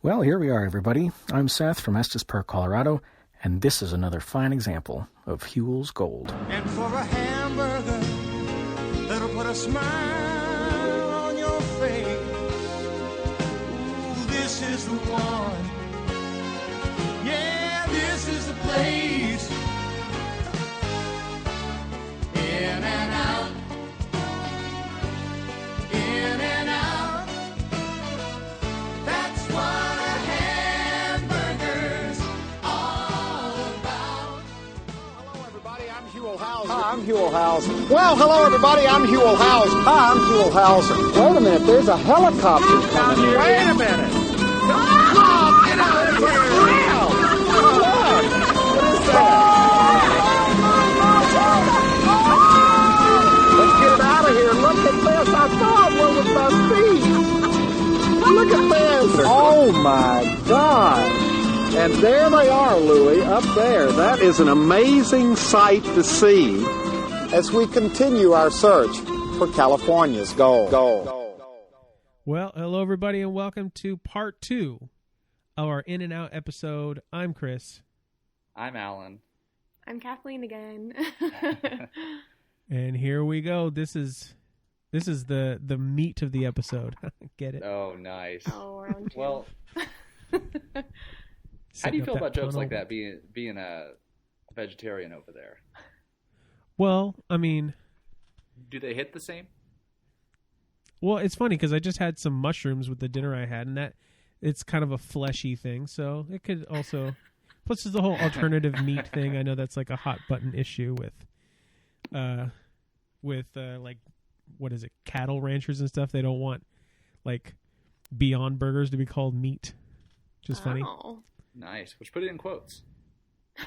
Well, here we are, everybody. I'm Seth from Estes Park, Colorado, and this is another fine example of Huell's Gold. And for a hamburger that'll put a smile on your face, ooh, this is the one. Yeah, this is the place. In and out, in and out. That's what a hamburger's all about. Hello, everybody. I'm Huell Hauser. Hi, I'm Huell Hauser. Well, hello, everybody. I'm Huell Hauser. Hi, I'm Huell Hauser. Wait a minute. There's a helicopter coming here. Wait a minute. Oh, get out of here. Wow. Look. What is that? Let's get it out of here. Look at this. I thought one was my feet. Look at this. Oh, my God. And there they are, Louie, up there. That is an amazing sight to see as we continue our search for California's gold. Well, hello, everybody, and welcome to part 2 of our In and Out episode. I'm Chris. I'm Allan. I'm Kathleen again. And here we go. This is the meat of the episode. Get it? Oh, nice. Oh, round 2. Well, how do you feel about jokes like that, being a vegetarian over there? Well, I mean... Do they hit the same? Well, it's funny because I just had some mushrooms with the dinner I had, and that it's kind of a fleshy thing, so it could also... Plus, there's the whole alternative meat thing. I know that's like a hot button issue with like, what is it, cattle ranchers and stuff. They don't want, like, Beyond Burgers to be called meat, which is funny. Nice. Which put it in quotes.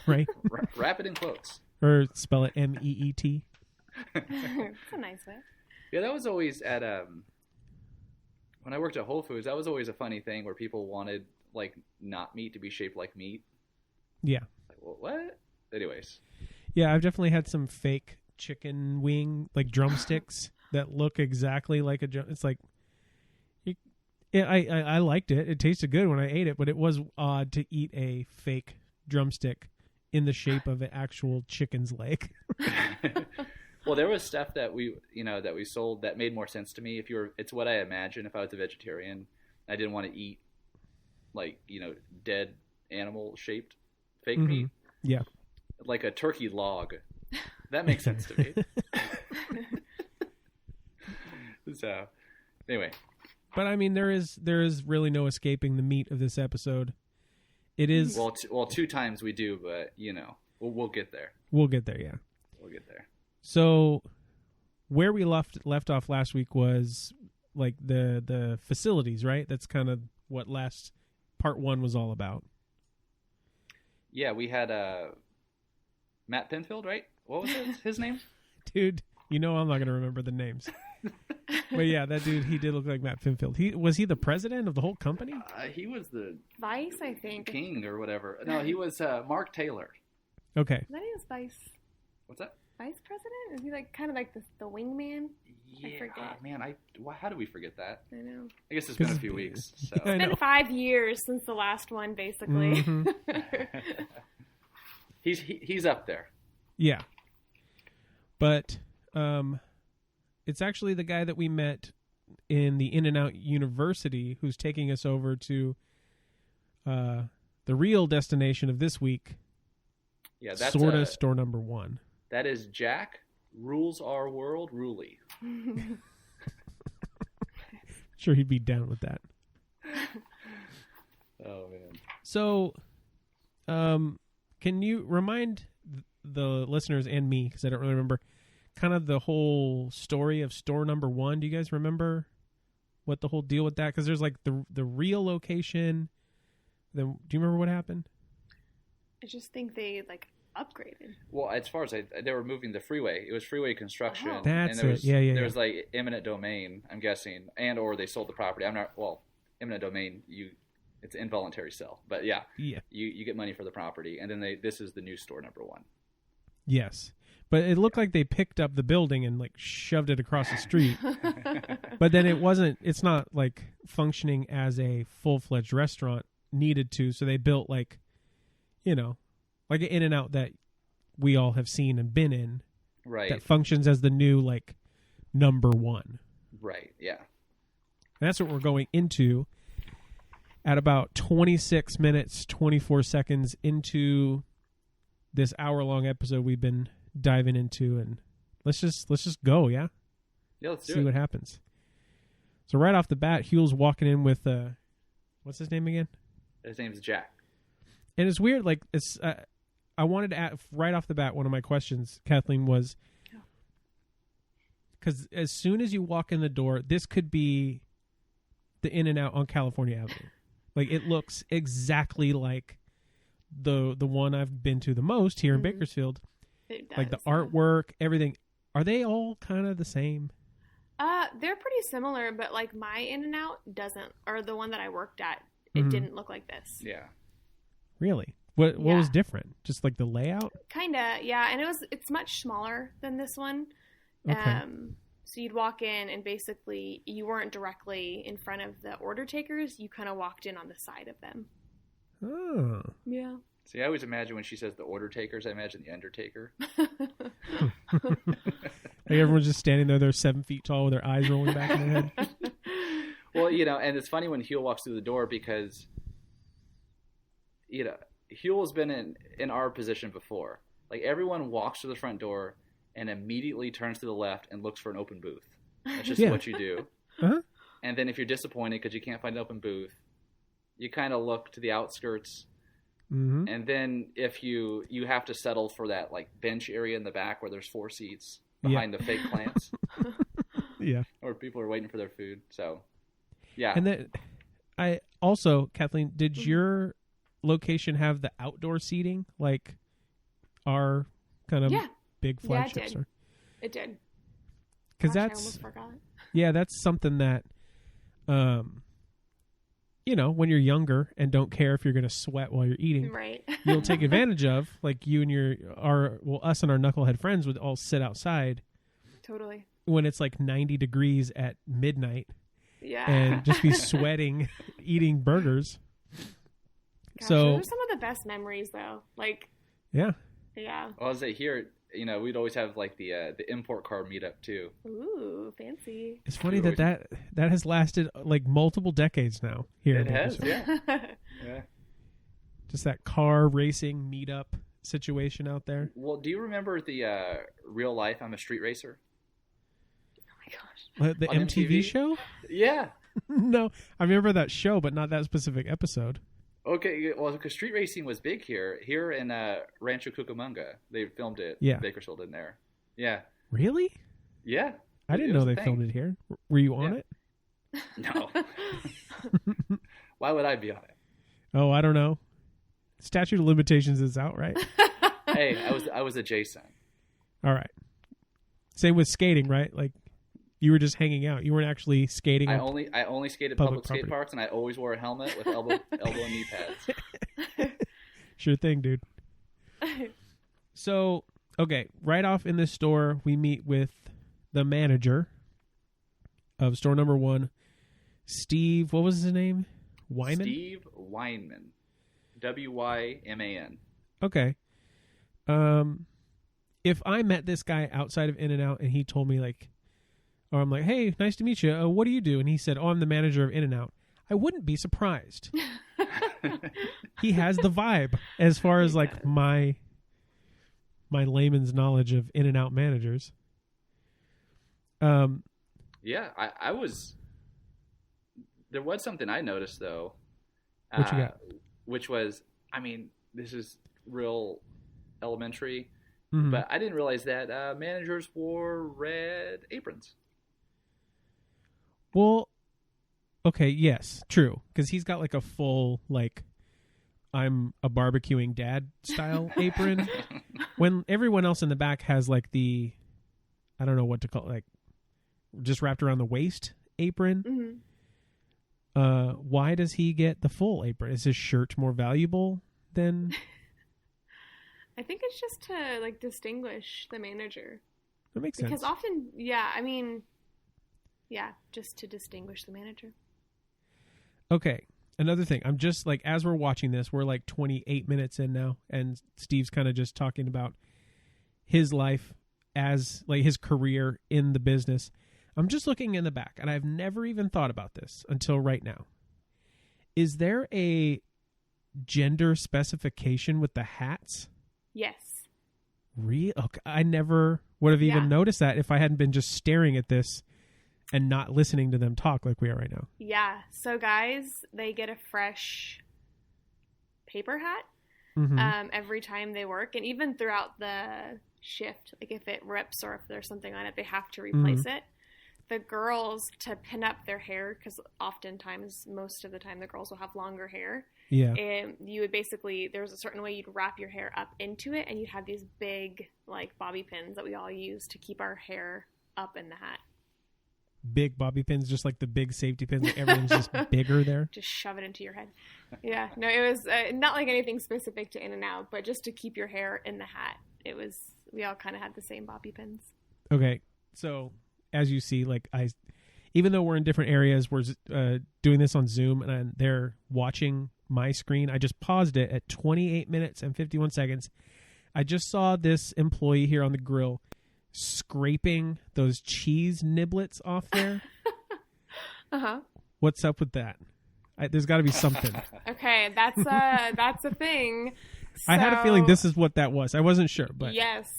Right? Wrap it in quotes. Or spell it M-E-E-T. That's a nice way. Yeah, that was always at when I worked at Whole Foods, that was always a funny thing where people wanted, like, not meat to be shaped like meat. Yeah. Like, well, what? Anyways. Yeah, I've definitely had some fake chicken wing, like drumsticks that look exactly like a drum. It's like, yeah, I liked it. It tasted good when I ate it, but it was odd to eat a fake drumstick in the shape of an actual chicken's leg. Well, there was stuff that we sold that made more sense to me. It's what I imagine if I was a vegetarian. I didn't want to eat, like, dead animal shaped fake meat. Yeah. Like a turkey log. That makes sense to me. So, anyway. But I mean, there is really no escaping the meat of this episode. It is well, 2 times we do, but we'll get there. We'll get there, yeah. We'll get there. So, where we left off last week was like the facilities, right? That's kind of what part 1 was all about. Yeah, we had Matt Penfield, right? What was his name? Dude, I'm not going to remember the names. But yeah, that dude, he did look like Matt Penfield. Was he the president of the whole company? He was the Vice, I think. King or whatever. No, he was Mark Taylor. Okay. Then he was Vice. What's that? Vice president? Is he like kind of like the wingman? Yeah, I forget. Man, how do we forget that? I know. I guess it's been a few weeks. So. It's been 5 years since the last one, basically. Mm-hmm. He's up there. Yeah. But it's actually the guy that we met in the In and Out University who's taking us over to the real destination of this week. Yeah, that's sorta store number 1. That is Jack Rules Our World Ruly. Sure, he'd be down with that. Oh man. So, can you remind the listeners and me, because I don't really remember, kind of the whole story of store number 1? Do you guys remember what the whole deal with that? Because there's like the real location. Then, do you remember what happened? I just think they upgraded. Well, as far as they were moving the freeway. It was freeway construction. Oh. That's and it. Yeah. There was like eminent domain, I'm guessing, or they sold the property. Eminent domain, it's involuntary sell. But yeah. You get money for the property, and then this is the new store number 1. Yes. But it looked like they picked up the building and like shoved it across the street. But then it's not like functioning as a full-fledged restaurant needed to. So they built like, you know, like an In-N-Out that we all have seen and been in. Right. That functions as the new like number one. Right. Yeah. And that's what we're going into at about 26 minutes, 24 seconds into this hour-long episode we've been diving into, and let's just go, yeah? Yeah, let's do see it. what happens. So right off the bat, Huell's walking in with what's his name again? His name's Jack. And it's weird, like it's I wanted to add right off the bat, one of my questions, Kathleen, was because as soon as you walk in the door, this could be the In-N-Out on California Avenue. Like it looks exactly like the one I've been to the most here in Bakersfield. It does, like the artwork, everything. Are they all kind of the same? They're pretty similar, but like my In-N-Out doesn't, or the one that I worked at, it didn't look like this. Yeah. Really? What was different? Just like the layout? Kinda, yeah. And it's much smaller than this one. Okay. So you'd walk in and basically you weren't directly in front of the order takers. You kind of walked in on the side of them. Oh. Yeah. See, I always imagine when she says the order takers, I imagine the Undertaker. Like everyone's just standing there. They're 7 feet tall with their eyes rolling back in their head. Well, you know, and it's funny when Huell walks through the door because, you know, Huell's been in our position before. Like everyone walks to the front door and immediately turns to the left and looks for an open booth. That's just what you do. Uh-huh. And then if you're disappointed because you can't find an open booth, you kind of look to the outskirts. Mm-hmm. And then if you have to settle for that like bench area in the back where there's 4 seats behind the fake plants. Yeah. Or people are waiting for their food. So, yeah. And then I also, Kathleen, did your location have the outdoor seating like our kind of big flagships? It did. Because I almost forgot. Yeah, that's something that, you know, when you're younger and don't care if you're going to sweat while you're eating, right? You'll take advantage of. Like you and us and our knucklehead friends would all sit outside. Totally. When it's like 90 degrees at midnight. Yeah. And just be sweating, eating burgers. Gosh, so those are some of the best memories, though. Like. Yeah. Yeah. Well, as I hear, you know, we'd always have like the import car meetup too. Ooh, fancy. It's funny that has lasted like multiple decades now here. It has, yeah. Yeah. Just that car racing meetup situation out there. Well, do you remember the Real Life I'm a Street Racer? Oh my gosh. The On MTV show? Yeah. No, I remember that show, but not that specific episode. Okay, well, because street racing was big here in Rancho Cucamonga. They filmed it. Yeah. Bakersfield in there. Yeah. Really? Yeah. I didn't know they filmed it here. Were you on it? No. Why would I be on it? Oh, I don't know. Statute of limitations is out, right? Hey, I was adjacent. All right. Same with skating, right? Like you were just hanging out. You weren't actually skating. I only skated public skate parks, and I always wore a helmet with elbow and knee pads. Sure thing, dude. So, okay, right off in this store, we meet with the manager of store number 1, Steve. What was his name? Wyman. Steve Wyman. Wyman. Okay. If I met this guy outside of In-N-Out and he told me like, or I'm like, hey, nice to meet you. What do you do? And he said, oh, I'm the manager of In-N-Out. I wouldn't be surprised. He has the vibe as far as like my layman's knowledge of In-N-Out managers. Yeah, I was. There was something I noticed though. What you got? Which was, I mean, this is real elementary, Mm-hmm. but I didn't realize that managers wore red aprons. Well, okay, yes, true. Because he's got like a full, like, I'm a barbecuing dad style apron. When everyone else in the back has like the, I don't know what to call it, like, just wrapped around the waist apron. Mm-hmm. Why does he get the full apron? Is his shirt more valuable than? I think it's just to like distinguish the manager. That makes sense. Because often, just to distinguish the manager. Okay, another thing. I'm just like, as we're watching this, we're like 28 minutes in now, and Steve's kind of just talking about his life as like his career in the business. I'm just looking in the back, and I've never even thought about this until right now. Is there a gender specification with the hats? Yes. Okay. I never would have even noticed that if I hadn't been just staring at this and not listening to them talk like we are right now. Yeah. So guys, they get a fresh paper hat every time they work, and even throughout the shift, like if it rips or if there's something on it, they have to replace it. The girls, to pin up their hair, because oftentimes, most of the time, the girls will have longer hair. Yeah. And you would basically, there was a certain way you'd wrap your hair up into it, and you'd have these big, like, bobby pins that we all use to keep our hair up in the hat. Big bobby pins, just like the big safety pins. Like everything's just bigger there. Just shove it into your head. Yeah. No, it was not like anything specific to In and Out, but just to keep your hair in the hat. It was, we all kind of had the same bobby pins. Okay. So, as you see, like even though we're in different areas, we're doing this on Zoom, and they're watching my screen. I just paused it at 28 minutes and 51 seconds. I just saw this employee here on the grill scraping those cheese niblets off there. What's up with that? There's got to be something. Okay, that's a thing. So, I had a feeling this is what that was. I wasn't sure, but yes.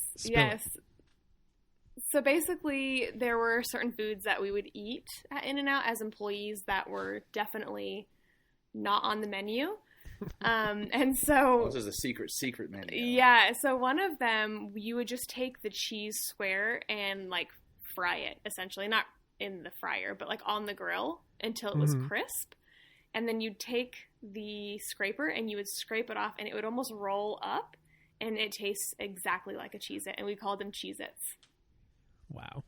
So basically, there were certain foods that we would eat at In-N-Out as employees that were definitely not on the menu. And so... This is a secret menu. Yeah, so one of them, you would just take the cheese square and, like, fry it, essentially. Not in the fryer, but, like, on the grill until it was crisp. And then you'd take the scraper and you would scrape it off, and it would almost roll up, and it tastes exactly like a Cheez-It, and we called them Cheez-Its. Wow.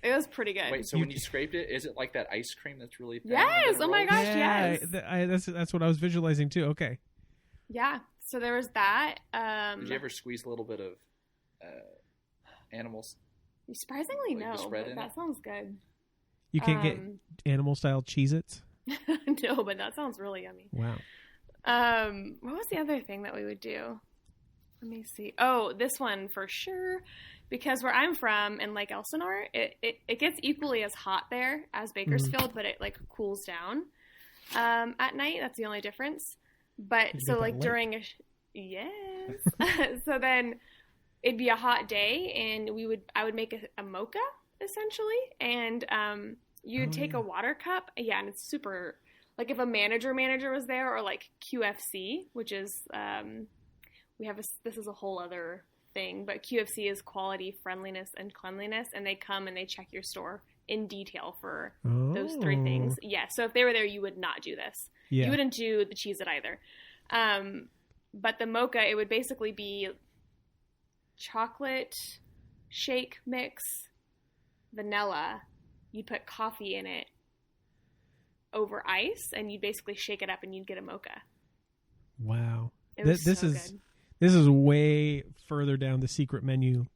It was pretty good. Wait, so when you scraped it, is it like that ice cream that's really thin? Yes! Oh my gosh, yeah, yes! That's what I was visualizing too. Okay. Yeah, so there was that. Did you ever squeeze a little bit of animals? Surprisingly, like no. spread But in that it? sounds good. You can't get animal-style Cheez-Its? No, but that sounds really yummy. Wow. What was the other thing that we would do? Let me see. Oh, this one for sure. Because where I'm from in Lake Elsinore, it gets equally as hot there as Bakersfield, but it like cools down at night. That's the only difference. But so like during yes, so then it'd be a hot day, and I would make a mocha essentially, and you'd take a water cup, and it's super like if a manager was there, or like QFC, which is this is a whole other thing, but QFC is quality, friendliness, and cleanliness, and they come and they check your store in detail for those three things. Yeah, so if they were there, you would not do this. Yeah. You wouldn't do the Cheez-It either. But the mocha, it would basically be chocolate shake mix, vanilla. You'd put coffee in it over ice, and you'd basically shake it up, and you'd get a mocha. Wow. This is good. This is way further down the secret menu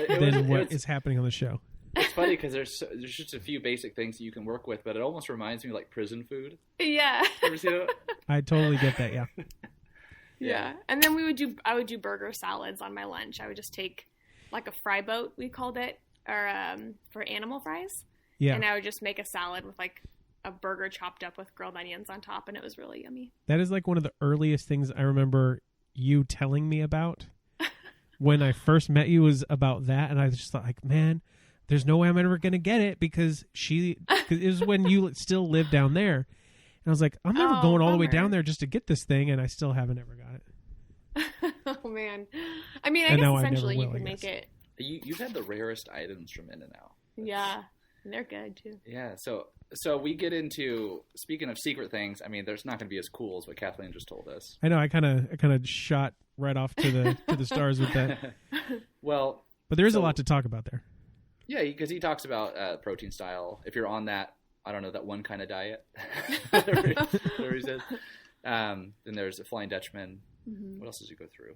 than what is happening on the show. It's funny because there's just a few basic things that you can work with, but it almost reminds me of like prison food. Yeah. Ever seen it? I totally get that. Yeah. Yeah. And then I would do burger salads on my lunch. I would just take like a fry boat, we called it, or for animal fries. Yeah. And I would just make a salad with like a burger chopped up with grilled onions on top, and it was really yummy. That is like one of the earliest things I remember you telling me about when I first met you was about that, and I just thought like, man, there's no way I'm ever gonna get it because it was when you still lived down there, and I was like, I'm never going all the way down there just to get this thing, and I still haven't ever got it. Oh man, I mean, I guess essentially you can make it. You've had the rarest items from In-N-Out. Yeah, and they're good too. Yeah, so we get into, speaking of secret things, I mean, there's not going to be as cool as what Kathleen just told us. I know, I kind of shot right off to the stars with that. Well, but there is a lot to talk about there. Yeah, because he talks about protein style. If you're on that, I don't know, that one kind of diet, whatever he says. Then there's a Flying Dutchman. Mm-hmm. What else does he go through?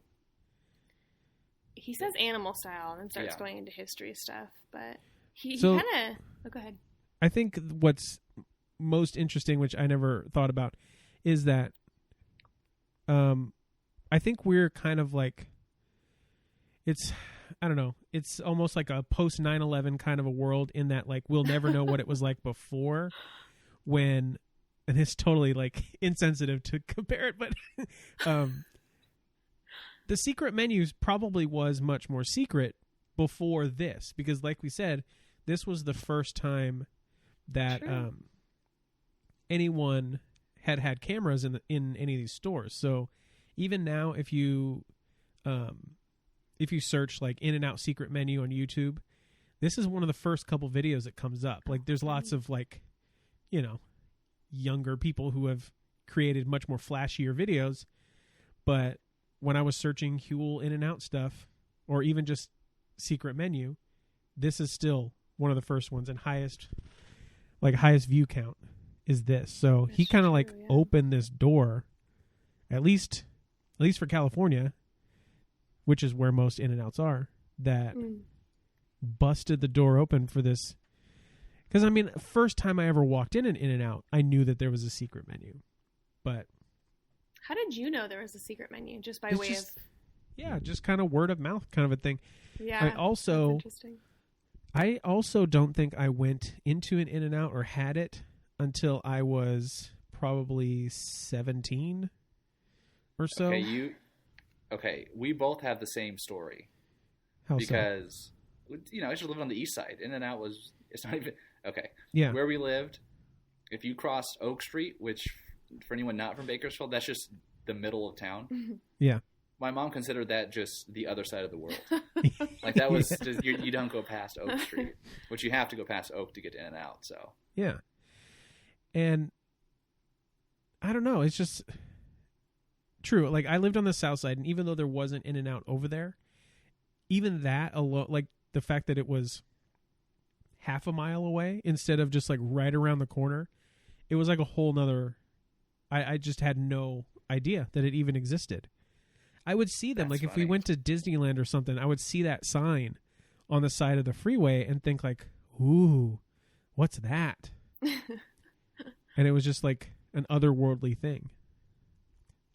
he says animal style and then starts Yeah. going into history stuff. But he So- kind of... Oh, go ahead. I think what's most interesting, which I never thought about, is that I think we're kind of like, I don't know, it's almost like a post 9/11 kind of a world, in that like we'll never know what it was like before, when, and it's totally like insensitive to compare it, but the secret menus probably was much more secret before this, because like we said, this was the first time that True. anyone had cameras in any of these stores. So even now, if you search like In-N-Out secret menu on YouTube, this is one of the first couple videos that comes up. Like there's lots of like, you know, younger people who have created much more flashier videos, but when I was searching Huell In-N-Out stuff, or even just secret menu, this is still one of the first ones, and highest view count is this. So he That's kind of true, like yeah. opened this door, at least for California, which is where most In-N-Outs are, that busted the door open for this. Because I mean, first time I ever walked in an In-N-Out, I knew that there was a secret menu, but How did you know there was a secret menu? Just by it's way just, yeah, just kind of word of mouth kind of a thing. of... Yeah. I also- that's interesting. I also don't think I went into an In-N-Out or had it until I was probably 17 or so. Okay, we both have the same story. How so? Because, you know, I just lived on the east side. In-N-Out it's not even, okay. Yeah. Where we lived, if you crossed Oak Street, which for anyone not from Bakersfield, that's just the middle of town. Yeah. My mom considered that just the other side of the world. Like that was just, you don't go past Oak Street, which you have to go past Oak to get in and out. So Yeah. And I don't know, it's just true. Like I lived on the south side, and even though there wasn't In-N-Out over there, even that alone, like the fact that it was half a mile away instead of just like right around the corner, it was like a whole nother, I just had no idea that it even existed. I would see them, That's like if we funny. went to Disneyland or something, I would see that sign on the side of the freeway and think like, ooh, what's that? And it was just like an otherworldly thing.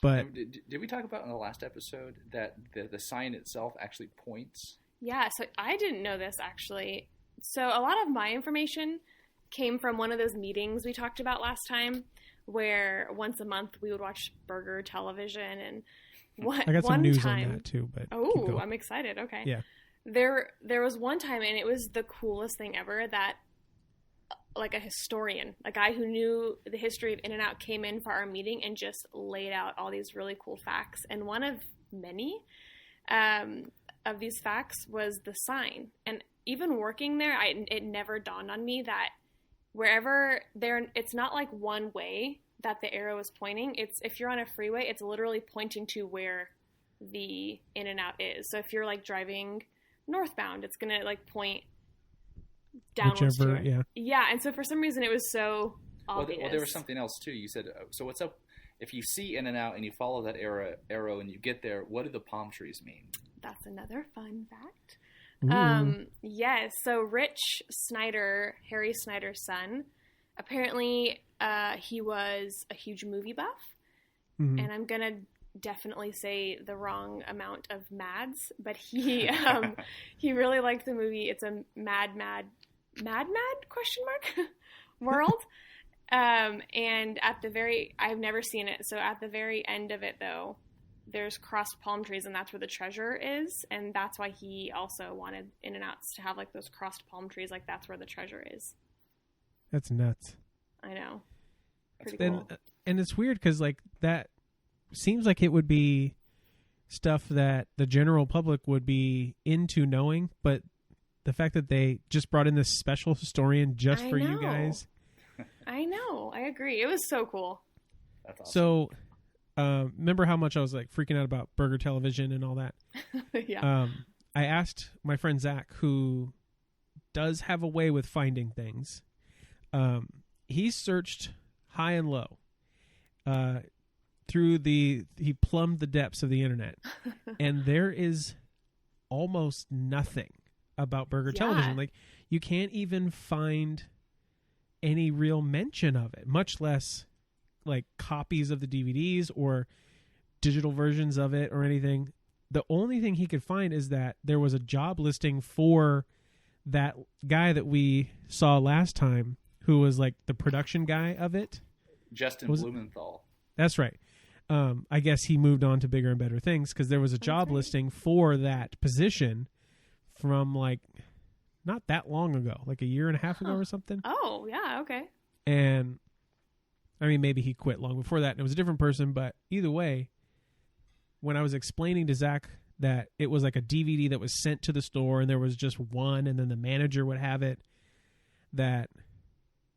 But did we talk about in the last episode that the sign itself actually points? Yeah, so I didn't know this actually. So a lot of my information came from one of those meetings we talked about last time, where once a month we would watch Burger Television, and I got some one news time, on that too. But keep Oh, going. I'm excited. Okay. Yeah. There was one time, and it was the coolest thing ever, that like a historian, a guy who knew the history of In-N-Out, came in for our meeting and just laid out all these really cool facts. And one of many of these facts was the sign. And even working there, it never dawned on me that wherever it's not like one way that the arrow is pointing. It's, if you're on a freeway, it's literally pointing to where the In-N-Out is. So if you're like driving northbound, it's gonna like point downwards. Whichever, yeah. Yeah, and so for some reason it was so Well, obvious. there was something else too. You said, so what's up? If you see In-N-Out and you follow that arrow and you get there, what do the palm trees mean? That's another fun fact. Ooh. Yes, so Rich Snyder, Harry Snyder's son, apparently he was a huge movie buff, Mhm. and I'm gonna definitely say the wrong amount of mads, but he he really liked the movie. It's a mad question mark world. And at the very, I've never seen it, so at the very end of it though, there's crossed palm trees, and that's where the treasure is, and that's why he also wanted In-N-Outs to have like those crossed palm trees, like that's where the treasure is. That's nuts. I know. Pretty And cool. and it's weird because like that seems like it would be stuff that the general public would be into knowing, but the fact that they just brought in this special historian just I for you know. guys. I know. I agree. It was so cool. That's awesome. So remember how much I was like freaking out about Burger Television and all that? Yeah. I asked my friend Zach, who does have a way with finding things. He searched high and low. He plumbed the depths of the internet, and there is almost nothing about burger television. Like, you can't even find any real mention of it, much less like copies of the DVDs or digital versions of it or anything. The only thing he could find is that there was a job listing for that guy that we saw last time, who was like the production guy of it. Justin Blumenthal. That's right. I guess he moved on to bigger and better things, because there was a job listing for that position from like not that long ago, like a year and a half ago or something. Oh, yeah, okay. And I mean, maybe he quit long before that and it was a different person, but either way, when I was explaining to Zach that it was like a DVD that was sent to the store and there was just one and then the manager would have it, that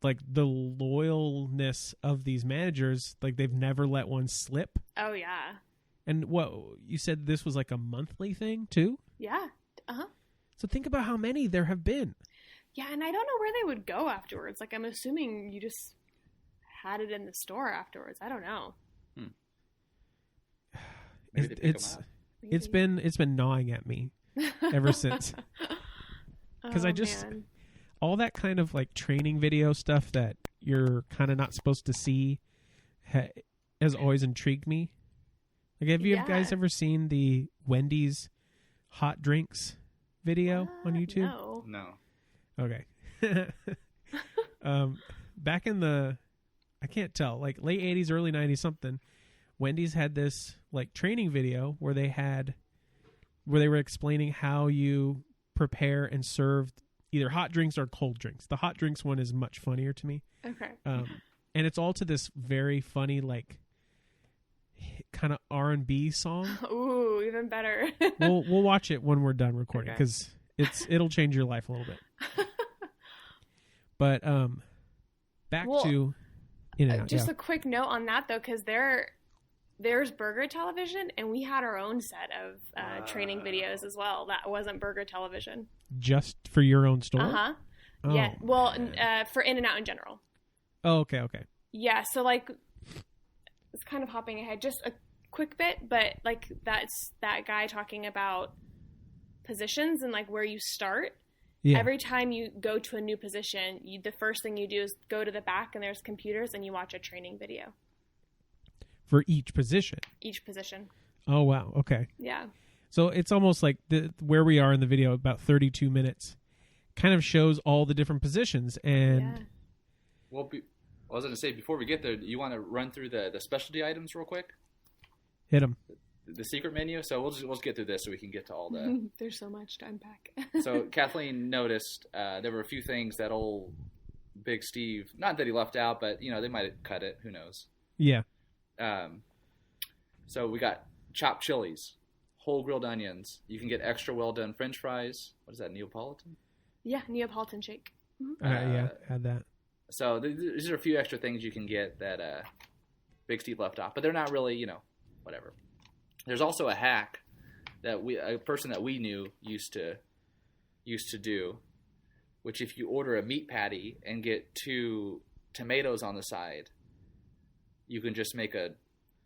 like the loyalness of these managers, like they've never let one slip. Oh, yeah. And what you said, this was like a monthly thing too? Yeah. Uh-huh. So think about how many there have been. Yeah, and I don't know where they would go afterwards. Like, I'm assuming you just had it in the store afterwards. I don't know. It's been gnawing at me ever since. Because all that kind of like training video stuff that you're kind of not supposed to see has always intrigued me. Like, have you guys ever seen the Wendy's hot drinks video on YouTube? No. Okay. Back in the, I can't tell, like late 80s, early 90s something, Wendy's had this like training video where they were explaining how you prepare and serve either hot drinks or cold drinks. The hot drinks one is much funnier to me. Okay. And it's all to this very funny, like, kind of R&B song. Ooh, even better. We'll watch it when we're done recording, because it'll change your life a little bit. But back to In-N-Out. Just a quick note on that though, because there's Burger Television, and we had our own set of training videos as well. That wasn't Burger Television. Just for your own store? Uh-huh. Oh. Yeah. Well, for In-N-Out in general. Oh, okay. Yeah, so like, it's kind of hopping ahead just a quick bit, but like that's that guy talking about positions and like where you start. Yeah. Every time you go to a new position, the first thing you do is go to the back and there's computers and you watch a training video. For each position? Each position. Oh, wow. Okay. Yeah. So it's almost like where we are in the video, about 32 minutes, kind of shows all the different positions. And yeah. Well, I was going to say, before we get there, you want to run through the specialty items real quick? Hit them. The secret menu. So we'll just get through this so we can get to all the... There's so much to unpack. So Kathleen noticed there were a few things that old Big Steve, not that he left out, but, they might have cut it. Who knows? Yeah. So we got chopped chilies, whole grilled onions. You can get extra well-done French fries. What is that, Neapolitan? Yeah, Neapolitan shake. Mm-hmm. Yeah, had that. So these are a few extra things you can get that Big Steve left off, but they're not really, whatever. There's also a hack that a person that we knew used to do, which if you order a meat patty and get 2 tomatoes on the side, you can just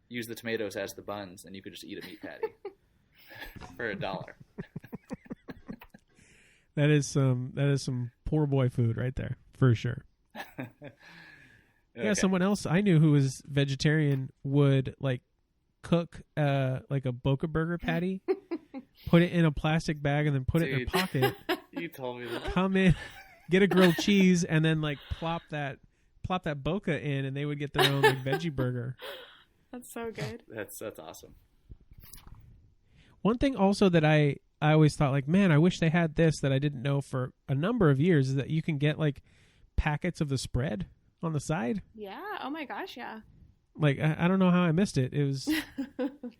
use the tomatoes as the buns, and you could just eat a meat patty for $1. That is some poor boy food right there, for sure. Okay. Yeah, someone else I knew who was vegetarian would like cook like a Boca Burger patty, put it in a plastic bag, and then put it in a pocket. You told me that. Come in, get a grilled cheese, and then like plop that Boca in, and they would get their own like veggie burger. That's so good. That's awesome. One thing also that I always thought, like, man, I wish they had this that I didn't know for a number of years, is that you can get like packets of the spread on the side. Yeah. Oh my gosh. Yeah. Like, I don't know how I missed it. It was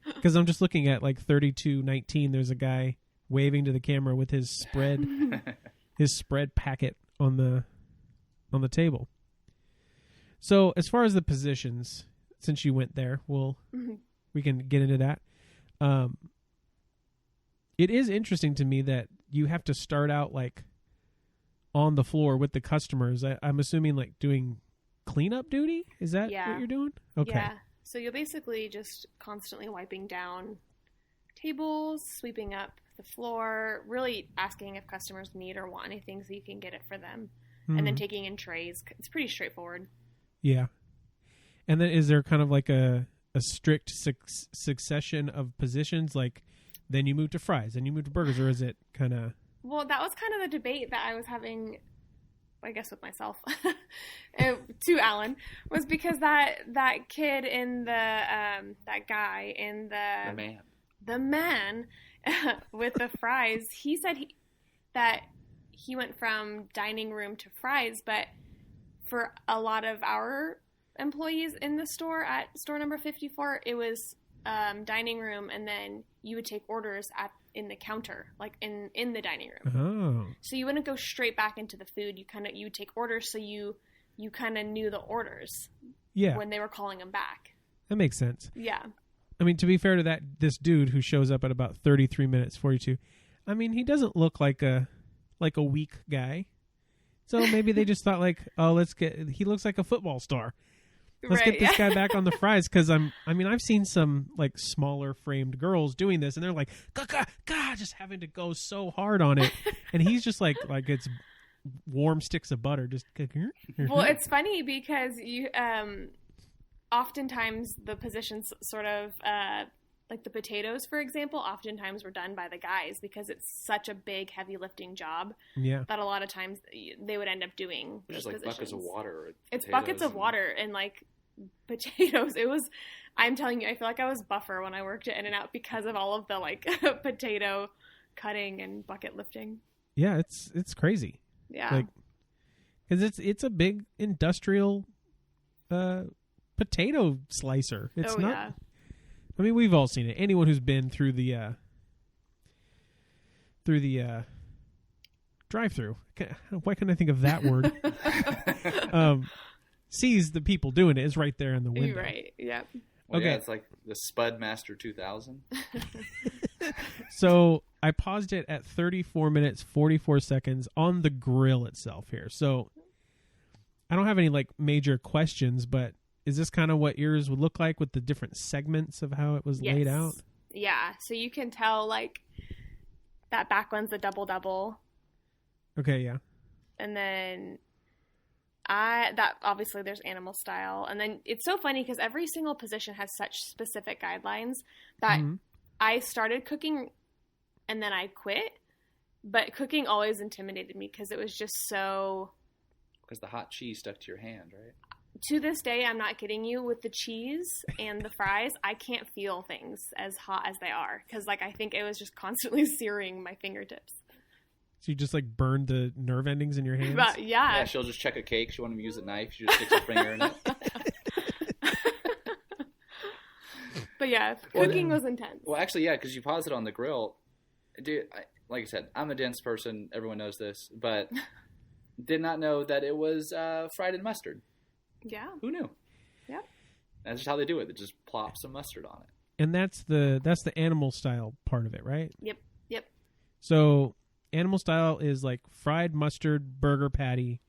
because I'm just looking at like 3219. There's a guy waving to the camera with his spread packet on the table. So as far as the positions, since you went there, we can get into that. It is interesting to me that you have to start out like on the floor with the customers. I'm assuming like doing cleanup duty. Is that what you're doing? Okay. Yeah. So you're basically just constantly wiping down tables, sweeping up the floor, really asking if customers need or want anything so you can get it for them. And then taking in trays. It's pretty straightforward. Yeah. And then is there kind of like a strict succession of positions? Like then you move to fries, then you move to burgers, or is it kind of... Well, that was kind of the debate that I was having, I guess, with myself to Allan, was because that kid in that guy in the man with the fries, he said that he went from dining room to fries, but for a lot of our employees in the store at store number 54, it was dining room, and then you would take orders in the counter, like in the dining room. Oh. So you wouldn't go straight back into the food. You would take orders, so you kind of knew the orders. Yeah. When they were calling them back. That makes sense. Yeah. I mean, to be fair to this dude who shows up at about 33 minutes 42, I mean, he doesn't look like a weak guy. So maybe they just thought like, oh, he looks like a football star. Let's get this guy back on the fries, because I've seen some like smaller framed girls doing this, and they're like, God, just having to go so hard on it, and he's just like it's warm sticks of butter, just. Well, it's funny because you oftentimes the positions sort of like the potatoes, for example, oftentimes were done by the guys because it's such a big, heavy lifting job. Yeah. That a lot of times they would end up doing. Just like positions. buckets of water. It's buckets of water and like potatoes. It was. I'm telling you, I feel like I was buffer when I worked at In-N-Out because of all of the like potato cutting and bucket lifting. Yeah, it's crazy. Yeah. Like, because it's a big industrial potato slicer. It's not. Yeah. I mean, we've all seen it. Anyone who's been through the drive-through. Why can't I think of that word? Sees the people doing it, is right there in the window. Right. Yep. Well, Okay. yeah, it's like the Spud Master 2000. So I paused it at 34 minutes 44 seconds on the grill itself here. So I don't have any like major questions, but is this kind of what yours would look like with the different segments of how it was laid out? Yeah. So you can tell like that back one's the double. Okay, yeah. And then that obviously there's animal style. And then it's so funny because every single position has such specific guidelines that I started cooking and then I quit. But cooking always intimidated me because it was just so... Because the hot cheese stuck to your hand, right? To this day, I'm not kidding you, with the cheese and the fries, I can't feel things as hot as they are. Because like I think it was just constantly searing my fingertips. So you just like burned the nerve endings in your hands? But yeah. Yeah, she'll just check a cake. She won't even use a knife. She just sticks her finger in it. But yeah, cooking was intense. Well, actually, yeah, because you paused it on the grill. Dude, like I said, I'm a dense person. Everyone knows this. But did not know that it was fried in mustard. Yeah. Who knew? Yeah. That's just how they do it. They just plop some mustard on it. And that's the animal style part of it, right? Yep. So animal style is like fried mustard burger patty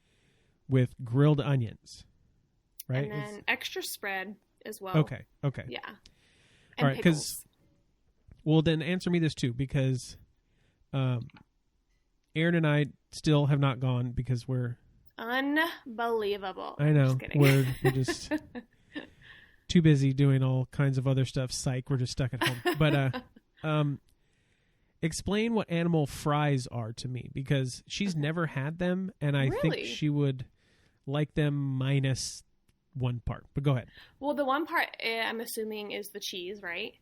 with grilled onions, right? And then extra spread as well. Okay. Yeah. All And right, pickles. Well, then answer me this too, because Aaron and I still have not gone because we're... Unbelievable. I know. Just kidding. We're just too busy doing all kinds of other stuff. Psych, we're just stuck at home. But explain what animal fries are to me, because she's never had them, and I think Really? she would like them minus one part. But go ahead. Well, the one part I'm assuming is the cheese, right?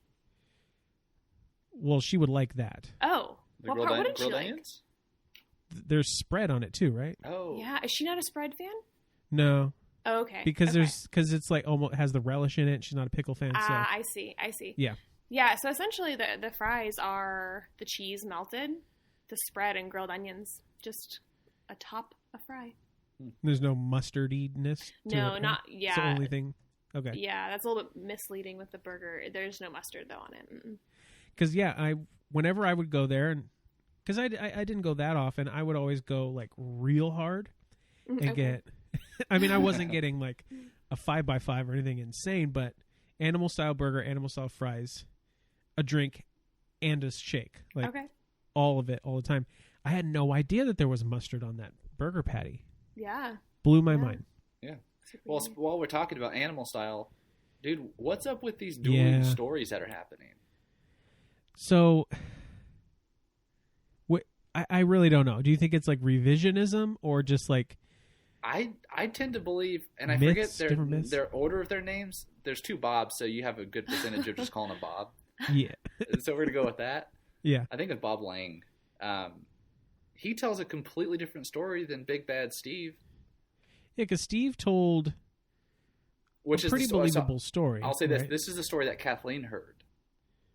Well, she would like that. Oh. The What grilled, part wouldn't she grilled like? onions? There's spread on it too, right? Oh. Yeah. Is she not a spread fan? No, Oh, okay. because okay. it's like almost has the relish in it. She's not a pickle fan, so I see. yeah. Yeah, so essentially the fries are the cheese melted, the spread, and grilled onions. Just atop a fry. There's no mustardiness to No, it, right? not... It's the Yeah. only thing. Okay. Yeah, that's a little bit misleading with the burger. There's no mustard, though, on it. Mm-mm. Because whenever I would go there, and because I didn't go that often, I would always go like real hard and Okay. get. I mean, I wasn't getting like a 5x5 or anything insane, but animal style burger, animal style fries, a drink, and a shake. Like Okay. all of it all the time. I had no idea that there was mustard on that burger patty. Yeah. Blew my mind. Yeah. Well, while we're talking about animal style, dude, what's up with these dueling stories that are happening? So, I really don't know. Do you think it's like revisionism or just like... I tend to believe, and I myths, forget their order of their names. There's 2 Bobs, so you have a good percentage of just calling him Bob. Yeah. So we're going to go with that. Yeah. I think it's Bob Lang. He tells a completely different story than Big Bad Steve. Yeah, because Steve told a pretty believable story. I'll say this. This is the story that Kathleen heard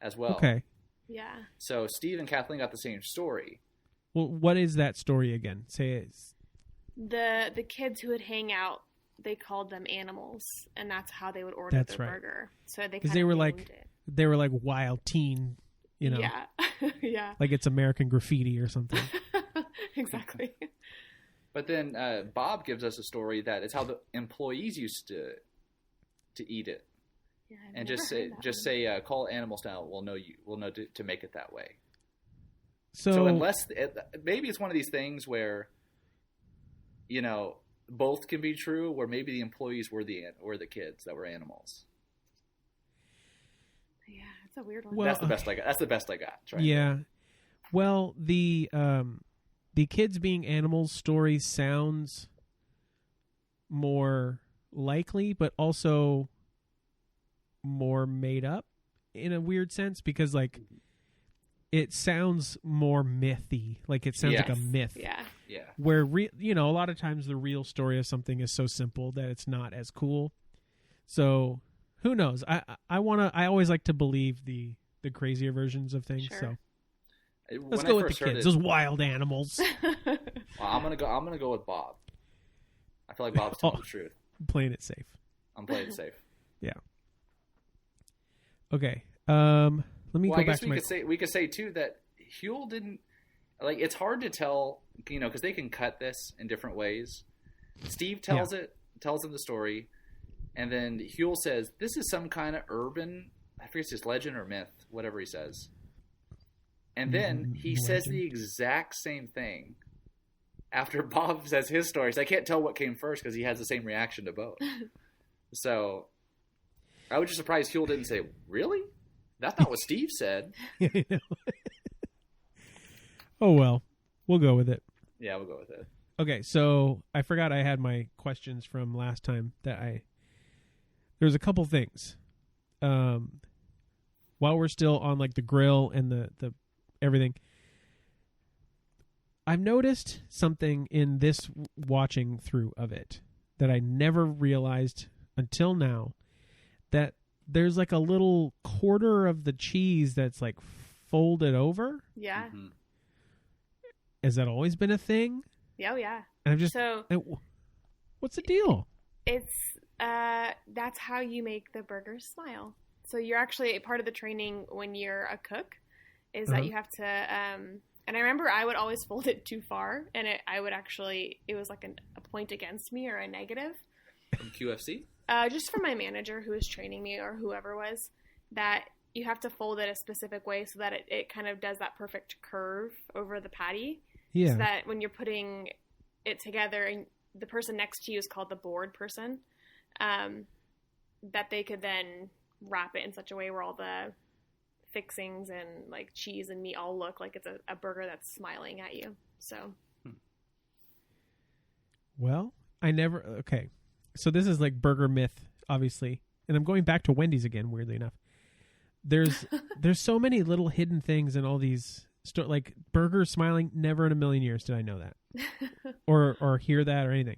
as well. Okay. Yeah. So Steve and Kathleen got the same story. Well, what is that story again? Say it. The kids who would hang out, they called them animals, and that's how they would order their burger. So they because they were like wild teen, you know. Yeah. Yeah. Like it's American Graffiti or something. Exactly. But then Bob gives us a story that it's how the employees used to eat it. Yeah, and just say call it animal style. We'll know to make it that way. So unless maybe it's one of these things where, you know, both can be true, where maybe the employees were the kids that were animals. Yeah, it's a weird one. Well, that's the best I got. Yeah. Well, the kids being animals story sounds more likely, but also more made up in a weird sense because, like, it sounds more mythy. Like, it sounds like a myth. Yeah. Yeah. Where, a lot of times the real story of something is so simple that it's not as cool. So, who knows? I always like to believe the crazier versions of things. Sure. So let's go with the kids. Those wild animals. Well, I'm gonna go with Bob. I feel like Bob's telling the truth. Playing it safe. I'm playing it safe. Yeah. Okay. Let me go back to we could say too that Huell didn't it's hard to tell, because they can cut this in different ways. Steve tells him the story, and then Huell says this is some kind of urban, I forget if it's just legend or myth, whatever he says. And then he says the exact same thing after Bob says his story. So I can't tell what came first because he has the same reaction to both. So I was just surprised Huell didn't say, really? That's not what Steve said. Oh, well. We'll go with it. Yeah, we'll go with it. Okay, so I forgot I had my questions from last time there's a couple things. While we're still on like the grill and the everything, I've noticed something in this watching through of it that I never realized until now, that there's like a little quarter of the cheese that's like folded over. Yeah. Mm-hmm. Has that always been a thing? Oh, yeah. And I'm just what's the deal? It's that's how you make the burgers smile. So you're actually part of the training when you're a cook is that you have to and I remember I would always fold it too far, and it was like a point against me or a negative. From QFC? Just from my manager who was training me or whoever was, that you have to fold it a specific way so that it kind of does that perfect curve over the patty. Yeah. So that when you're putting it together and the person next to you is called the board person, that they could then wrap it in such a way where all the fixings and like cheese and meat all look like it's a burger that's smiling at you. So. Well, okay. So this is like burger myth, obviously. And I'm going back to Wendy's again, weirdly enough. There's so many little hidden things in all these like burger smiling. Never in a million years did I know that or hear that or anything.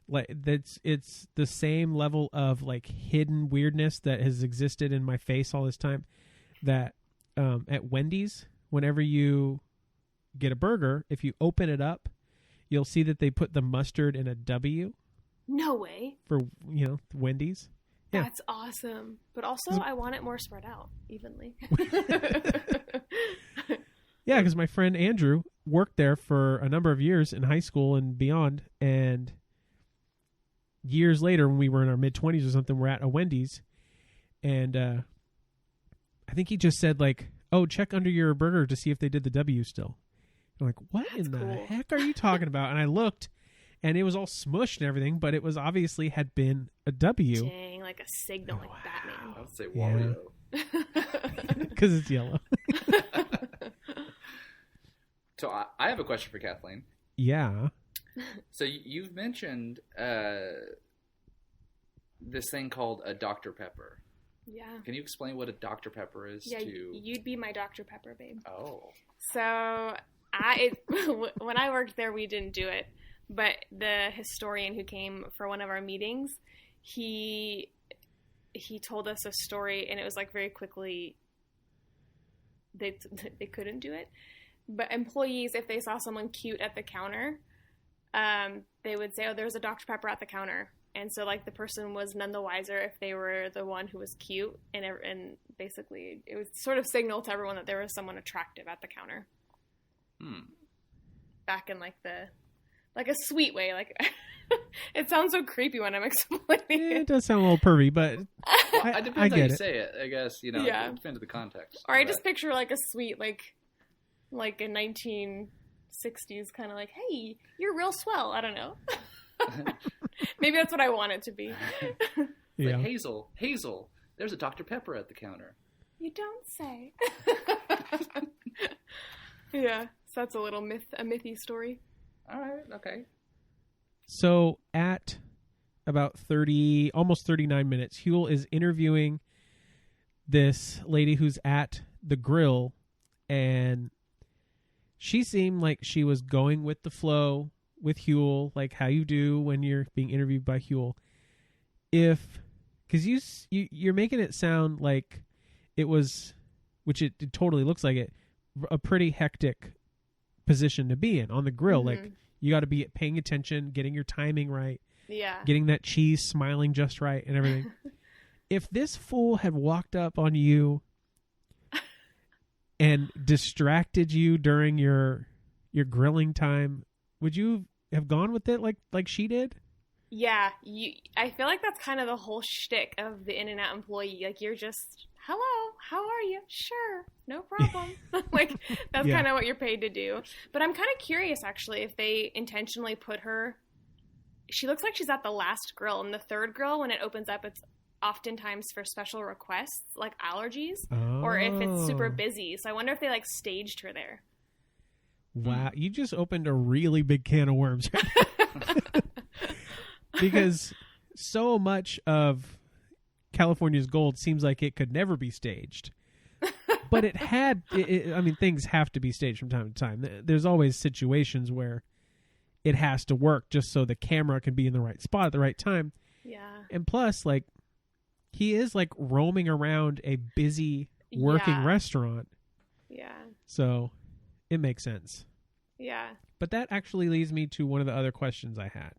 Like it's the same level of like hidden weirdness that has existed in my face all this time. That at Wendy's, whenever you get a burger, if you open it up, you'll see that they put the mustard in a W. No way. For Wendy's. Yeah. That's awesome. But also, I want it more spread out evenly. Yeah, because my friend Andrew worked there for a number of years in high school and beyond. And years later, when we were in our mid-20s or something, we're at a Wendy's. And I think he just said, like, "Oh, check under your burger to see if they did the W still." I'm like, "What That's in the cool. heck are you talking about?" And I looked, and it was all smushed and everything, but it was obviously had been a W Dang, like a signal, like I would say Yeah. Wario. because it's yellow. So I have a question for Kathleen. Yeah. So you've mentioned this thing called a Dr. Pepper. Yeah. Can you explain what a Dr. Pepper is Yeah, to... you'd be my Dr. Pepper, babe. Oh. So when I worked there, we didn't do it. But the historian who came for one of our meetings, he told us a story, and it was like very quickly they couldn't do it. But employees, if they saw someone cute at the counter, they would say, "Oh, there's a Dr. Pepper at the counter." And so, like, the person was none the wiser if they were the one who was cute, and basically it was sort of signal to everyone that there was someone attractive at the counter. Back in like a sweet way, like it sounds so creepy when I'm explaining It it. does sound a little pervy, but Well, it I depends how get you it. say it. I guess, you know, Yeah. it depends on the context. Or I just picture like a sweet, like a 1960s kind of like, "Hey, you're real swell." I don't know. Maybe that's what I want it to be. Yeah. Like, Hazel, there's a Dr. Pepper at the counter. You don't say. Yeah, so that's a little mythy story. All right, okay. So at about almost 39 minutes, Huell is interviewing this lady who's at the grill, and she seemed like she was going with the flow with Huell, like how you do when you're being interviewed by Huell. Because you're making it sound like it was, which it totally looks like it, a pretty hectic position to be in on the grill. Mhm. Like, you got to be paying attention, getting your timing right, Yeah. getting that cheese smiling just right and everything. If this fool had walked up on you and distracted you during your grilling time, would you have gone with it like she did? Yeah, I feel like that's kind of the whole shtick of the In-N-Out employee. Like, you're just, "Hello, how are you? Sure, no problem." Like, that's Yeah. kind of what you're paid to do. But I'm kind of curious, actually, if they intentionally put her... She looks like she's at the last grill. And the third grill, when it opens up, it's oftentimes for special requests, like allergies, or if it's super Oh. busy. So I wonder if they, like, staged her there. Wow, you just opened a really big can of worms. Because so much of California's Gold seems like it could never be staged. But it had, I mean, things have to be staged from time to time. There's always situations where it has to work just so the camera can be in the right spot at the right time. Yeah. And plus, like, he is like roaming around a busy working Yeah. restaurant. Yeah. So it makes sense. Yeah. But that actually leads me to one of the other questions I had.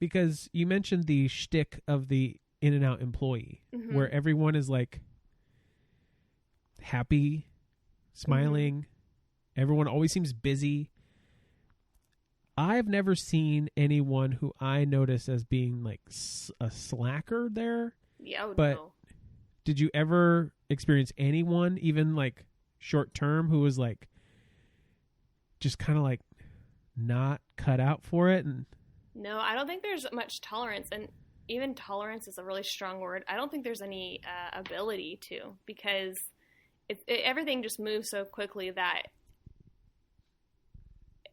Because you mentioned the shtick of the In-N-Out employee, Mhm. where everyone is like happy, smiling. Everyone always seems busy. I've never seen anyone who I notice as being like a slacker there. Yeah, But- no. Did you ever experience anyone, even like short term, who was like just kind of like not cut out for it? And No, I don't think there's much tolerance, and even tolerance is a really strong word. I don't think there's any ability to, because everything just moves so quickly that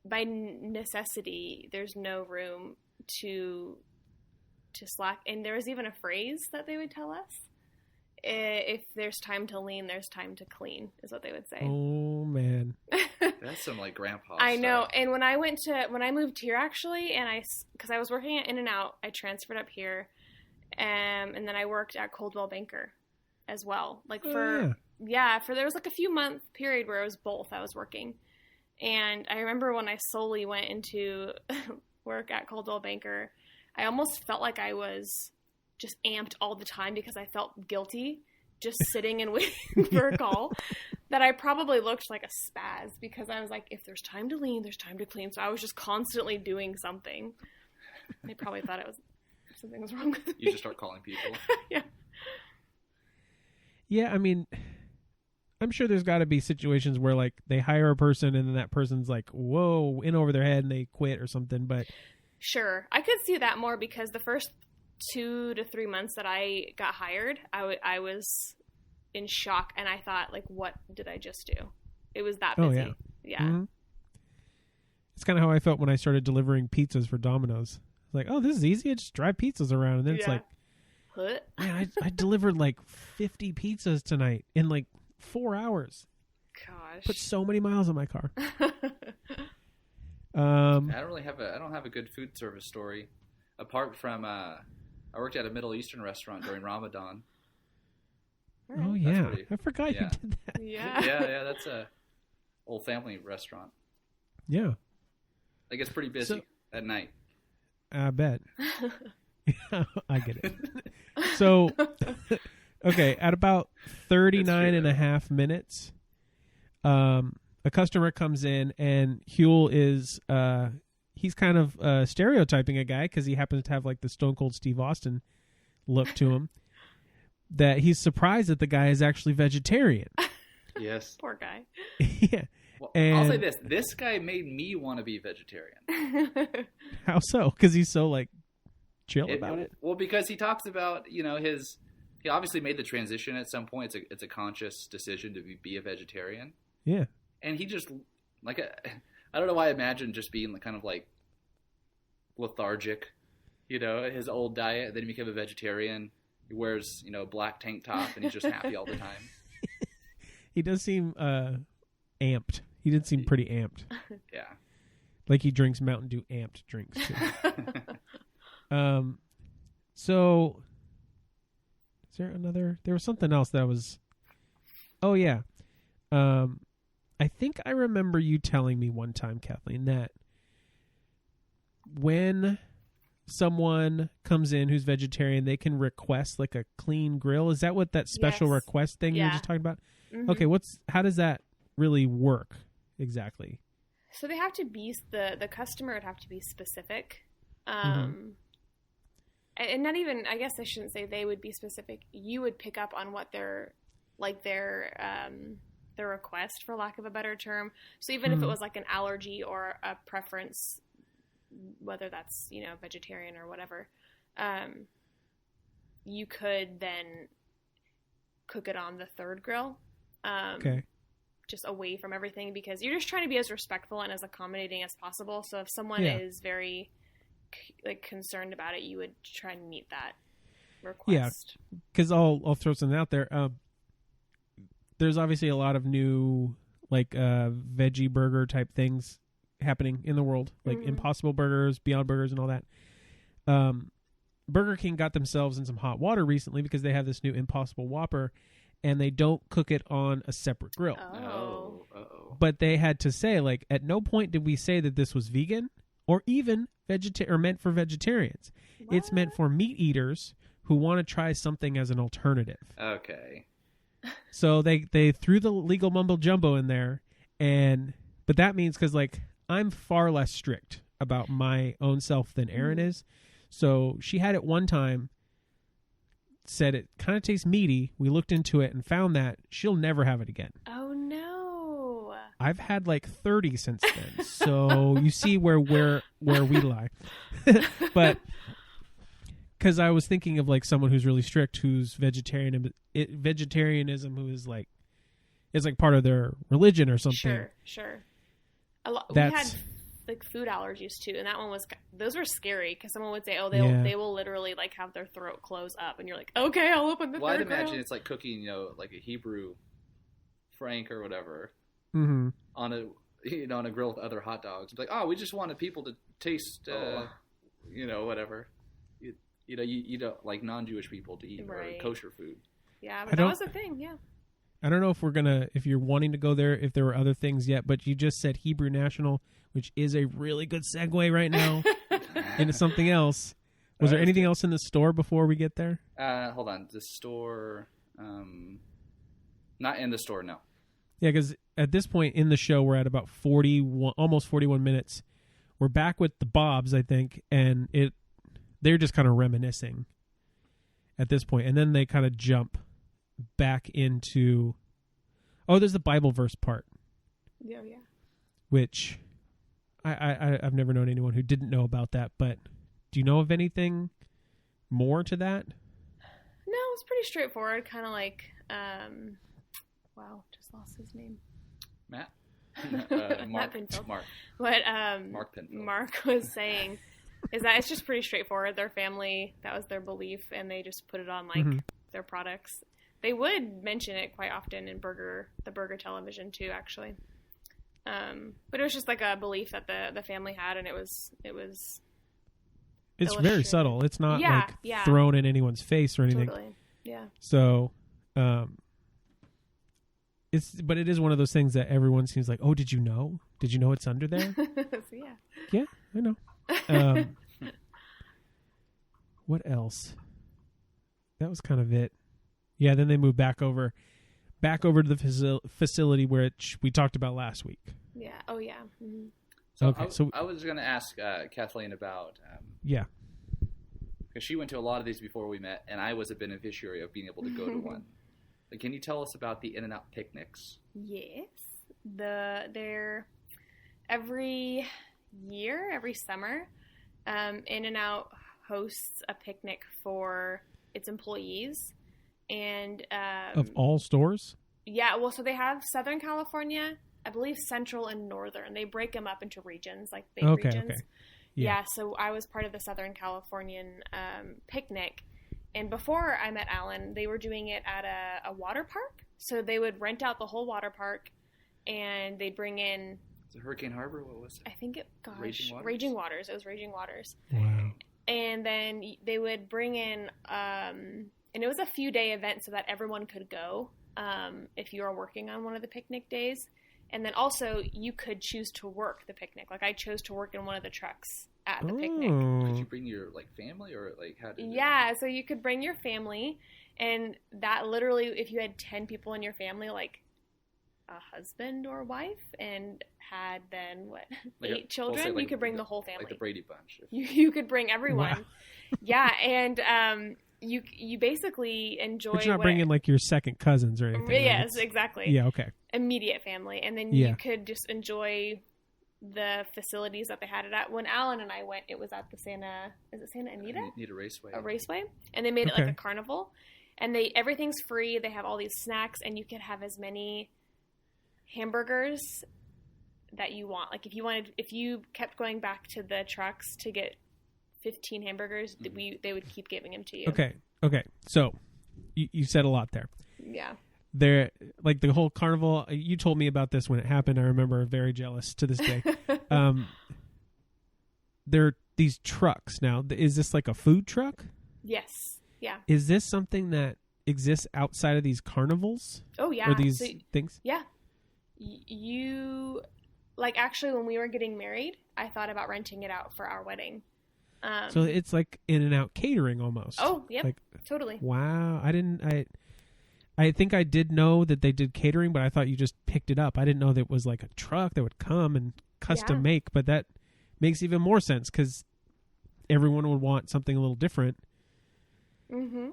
by necessity there's no room to slack. And there was even a phrase that they would tell us: if there's time to lean, there's time to clean, is what they would say. oh man, That's some like grandpa I know. stuff. And when I moved here, actually, and because I was working at In-N-Out, I transferred up here, and then I worked at Coldwell Banker as well. Like there was like a few month period where it was both. I was working, and I remember when I solely went into work at Coldwell Banker, I almost felt like I was just amped all the time because I felt guilty just sitting and waiting for a call, that I probably looked like a spaz because I was like, if there's time to lean, there's time to clean. So I was just constantly doing something. They probably thought something was wrong with me. You just start calling people. Yeah. Yeah, I mean, I'm sure there's got to be situations where like they hire a person and then that person's like, whoa, in over their head and they quit or something. But sure, I could see that more because the first 2 to 3 months that I got hired, I was in shock and I thought, like, what did I just do? It was that busy. Oh, yeah. Mm-hmm. It's kind of how I felt when I started delivering pizzas for Domino's. Like, oh, this is easy. I just drive pizzas around. And then it's like, what? man, I delivered like 50 pizzas tonight in like 4 hours. Gosh. Put so many miles on my car. I don't have a good food service story apart from I worked at a Middle Eastern restaurant during Ramadan. Oh yeah, pretty, I forgot you did that. Yeah. yeah, that's a old family restaurant. Yeah, It gets pretty busy at night. I bet. I get it. So, okay, at about 39 and a half minutes, a customer comes in, and Huell is, he's kind of stereotyping a guy because he happens to have like the Stone Cold Steve Austin look to him, that he's surprised that the guy is actually vegetarian. Yes. Poor guy. Yeah. Well, And I'll say this. This guy made me want to be vegetarian. how so? Because he's so like chill about it? Well, because he talks about, he obviously made the transition at some point. It's a conscious decision to be a vegetarian. Yeah. And he just, like, I don't know why I imagine just being kind of like lethargic, his old diet. Then he became a vegetarian. He wears, a black tank top and he's just happy all the time. He does seem amped. He did seem pretty amped. Yeah. Like he drinks Mountain Dew amped drinks too. So is there there was something else that was, oh yeah. I think I remember you telling me one time, Kathleen, that when someone comes in who's vegetarian, they can request like a clean grill. Is that what that special request thing you were just talking about? Mm-hmm. Okay, how does that really work exactly? So they have to be, the customer would have to be specific. Mm-hmm. And not even, I guess I shouldn't say they would be specific. You would pick up on what their request, for lack of a better term. So even if it was like an allergy or a preference, whether that's, vegetarian or whatever, you could then cook it on the third grill. Okay. Just away from everything, because you're just trying to be as respectful and as accommodating as possible. So if someone is very concerned about it, you would try and meet that request. Yeah, because I'll throw something out there. There's obviously a lot of new veggie burger type things happening in the world, like Impossible Burgers, Beyond Burgers, and all that. Burger King got themselves in some hot water recently because they have this new Impossible Whopper, and they don't cook it on a separate grill. Oh. Uh-oh. But they had to say, like, at no point did we say that this was vegan or even or meant for vegetarians. What? It's meant for meat eaters who want to try something as an alternative. Okay. So they threw the legal mumbo jumbo in there, but that means because I'm far less strict about my own self than Erin is. So she had it one time, said it kind of tastes meaty. We looked into it and found that she'll never have it again. Oh no! I've had 30 since then. So you see where we lie. But because I was thinking of someone who's really strict, who's vegetarianism, who is it's part of their religion or something. Sure. We had food allergies too, and that one those were scary because someone would say, "Oh, they will literally have their throat close up," and you're like, "Okay, I'll open the." Well, I'd imagine it's like cooking, like a Hebrew Frank or whatever, on a grill with other hot dogs. It's like, oh, we just wanted people to taste, whatever. You don't like non-Jewish people to eat kosher food. Yeah, but that was the thing. Yeah. I don't know if you're wanting to go there, if there were other things yet, but you just said Hebrew National, which is a really good segue right now into something else. Was there anything else in the store before we get there? Hold on. The store, not in the store, no. Yeah, because at this point in the show, we're at about 41, almost 41 minutes. We're back with the Bobs, I think, and they're just kind of reminiscing at this point, and then they kind of jump back into Oh, there's the Bible verse part, Yeah. which I've never known anyone who didn't know about that. But do you know of anything more to that? No, it's pretty straightforward. Kind of like, wow, just lost his name. Matt? Matt Pinfield. Mark. What Mark Pinfield. Mark was saying is that it's just pretty straightforward. Their family, that was their belief, and they just put it on like their products. They would mention it quite often in the burger television too, actually. But it was just like a belief that the family had, and it was. It's very subtle. It's not thrown in anyone's face or anything. Totally. Yeah. So, but it is one of those things that everyone seems like, oh, did you know? Did you know it's under there? So, yeah. Yeah, I know. What else? That was kind of it. Yeah, then they moved back over to the facility which we talked about last week. Yeah. Oh, yeah. Mm-hmm. So I was going to ask Kathleen about yeah, because she went to a lot of these before we met, and I was a beneficiary of being able to go to one. Can you tell us about the In-N-Out picnics? Yes. They're every year, every summer, In-N-Out hosts a picnic for its employees. And of all stores? Yeah, well, so they have Southern California, I believe Central and Northern. They break them up into regions, like big regions. Okay. Yeah, so I was part of the Southern Californian picnic. And before I met Allan, they were doing it at a water park. So they would rent out the whole water park, and they'd bring in... Is it Hurricane Harbor? What was it? I think Raging Waters? It was Raging Waters. Wow. And then they would bring in... and it was a few-day event so that everyone could go if you were working on one of the picnic days. And then also, you could choose to work the picnic. Like, I chose to work in one of the trucks at the picnic. Could you bring your, family, or, how did Yeah, so you could bring your family, and that literally, if you had 10 people in your family, like a husband or wife, and had then, 8 children, you could bring the whole family. Like the Brady Bunch. You could bring everyone. Wow. Yeah, and... You basically enjoy. But you're not bringing your second cousins or anything. Yes, exactly. Yeah, okay. Immediate family, and then you could just enjoy the facilities that they had it at. When Allan and I went, it was at the Santa Anita? Anita Raceway. A raceway, and they made it like a carnival, and everything's free. They have all these snacks, and you could have as many hamburgers that you want. Like if you kept going back to the trucks to get 15 hamburgers, they would keep giving them to you. Okay. So you said a lot there. Yeah. There, the whole carnival. You told me about this when it happened. I remember, very jealous to this day. There are these trucks now. Is this like a food truck? Yes. Yeah. Is this something that exists outside of these carnivals? Oh yeah. Or these things? Yeah. You actually, when we were getting married, I thought about renting it out for our wedding. So it's like In-N-Out catering almost. Oh, yeah, totally. Wow. I think I did know that they did catering, but I thought you just picked it up. I didn't know that it was like a truck that would come and custom make, but that makes even more sense because everyone would want something a little different. Mm-hmm.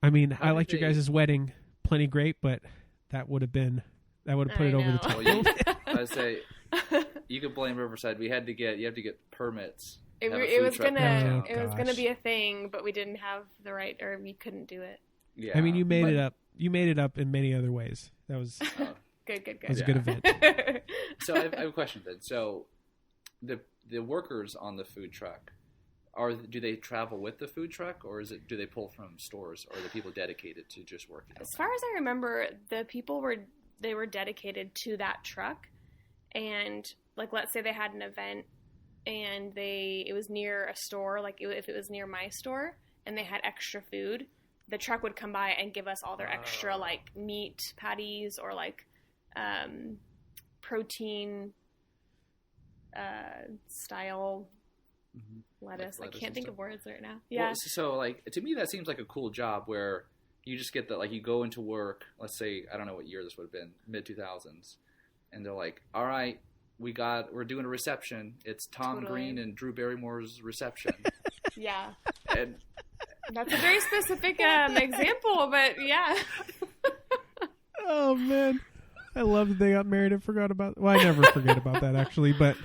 I mean, I liked your guys' wedding plenty great, but that would have put it over the top. Well, I say you could blame Riverside. You have to get permits. It was gonna be a thing, but we didn't have the right, or we couldn't do it. Yeah, I mean, you made it up. You made it up in many other ways. That was good. It was a good event. So I have a question then. So the workers on the food truck, do they travel with the food truck, or do they pull from stores, or are the people dedicated to just working? As far as I remember, the people were dedicated to that truck, and let's say they had an event. And it was near a store, if it was near my store, and they had extra food, the truck would come by and give us all their extra, meat patties or, protein style lettuce. I can't think of words right now. Yeah. Well, so, to me, that seems like a cool job where you just get you go into work, let's say, I don't know what year this would have been, mid-2000s, and they're like, all right, we're doing a reception. It's Tom Green and Drew Barrymore's reception. Yeah. And that's a very specific example, but yeah. Oh man. I love that they got married and forgot about. Well, I never forget about that actually, but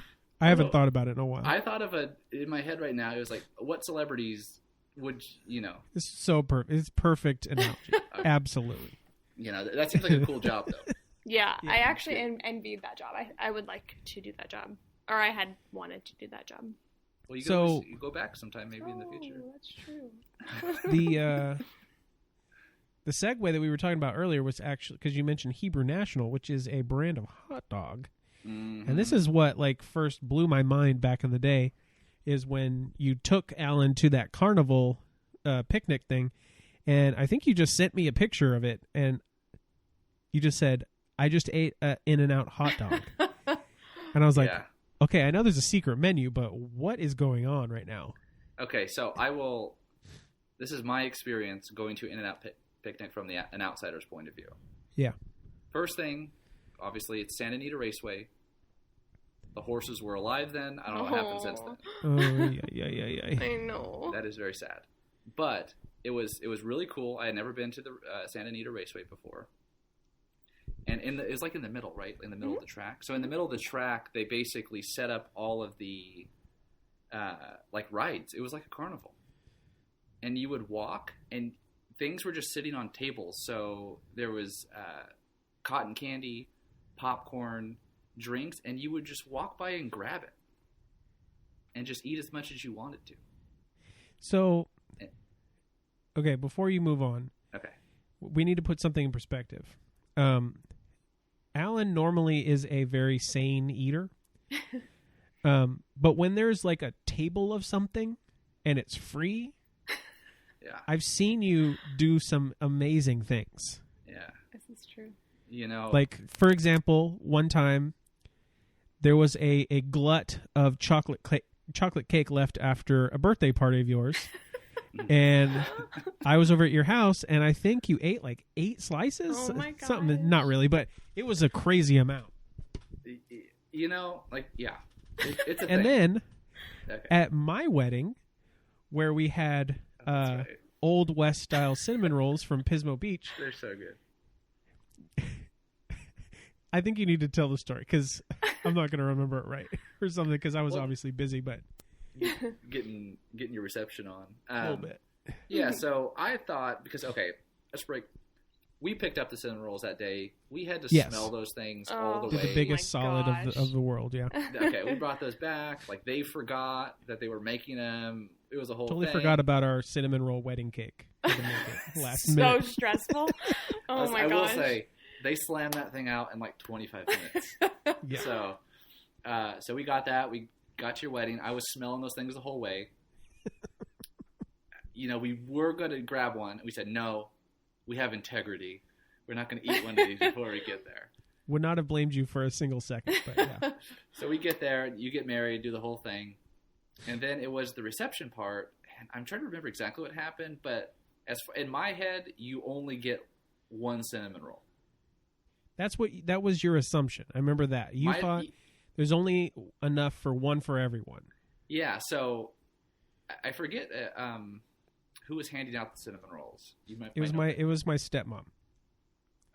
I haven't thought about it in a while. I thought of in my head right now. It was like, what celebrities would you know? It's so perfect. It's perfect analogy. Absolutely. You know, that seems like a cool job though. Yeah, I actually envied that job. I would like to do that job, or I had wanted to do that job. Well, you go back sometime maybe in the future. That's true. The segue that we were talking about earlier was actually because you mentioned Hebrew National, which is a brand of hot dog. Mm-hmm. And this is what like first blew my mind back in the day, is when you took Allan to that carnival picnic thing, and I think you just sent me a picture of it, and you just said, "I just ate an In-N-Out hot dog," and I was like, Yeah. "Okay, I know there's a secret menu, but what is going on right now?" Okay, so I will. This is my experience going to In-N-Out picnic from an outsider's point of view. Yeah. First thing, obviously, it's Santa Anita Raceway. The horses were alive then. I don't know what happened since then. Oh yeah. I know. That is very sad. But it was really cool. I had never been to the Santa Anita Raceway before. And it was like in the middle, right? In the middle of the track. So in the middle of the track, they basically set up all of the like rides. It was like a carnival. And you would walk, and things were just sitting on tables. So there was cotton candy, popcorn, drinks, and you would just walk by and grab it and just eat as much as you wanted to. So, okay, before you move on, Okay. we need to put something in perspective. Allan normally is a very sane eater. But when there's like a table of something and it's free, Yeah. I've seen you do some amazing things. Yeah. This is true. You know, Like, for example, one time there was a glut of chocolate cake left after a birthday party of yours. And I was over at your house, and I think you ate like 8 slices. Oh my gosh. Something, not really, but it was a crazy amount. you know, like, yeah, it's a And thing. then Okay. at my wedding, where we had That's right. Old West style cinnamon rolls from Pismo Beach, They're so good. I think you need to tell the story because I'm not going to remember it right or something because I was Well- obviously busy, but Getting your reception on. a little bit. Yeah, so I thought, because, okay, let's break. We picked up the cinnamon rolls that day. We had to Yes. smell those things Oh. all the They're way. the biggest my solid gosh. of the world, yeah. Okay, we brought those back. Like, they forgot that they were making them. It was a whole Totally thing. forgot about our cinnamon roll wedding cake. Couldn't make it last So minute. stressful. Oh my I will gosh. say, they slammed that thing out in like 25 minutes. Yeah. So we got that. We got to your wedding. I was smelling those things the whole way. You know, we were going to grab one. We said, no, we have integrity. We're not going to eat one of these before we get there. Would not have blamed you for a single second, but yeah. So we get there, you get married, do the whole thing. And then it was the reception part. And I'm trying to remember exactly what happened, but in my head, you only get one cinnamon roll. That was your assumption. I remember that. You thought there's only enough for one for everyone. Yeah, so I forget who was handing out the cinnamon rolls. It was my stepmom.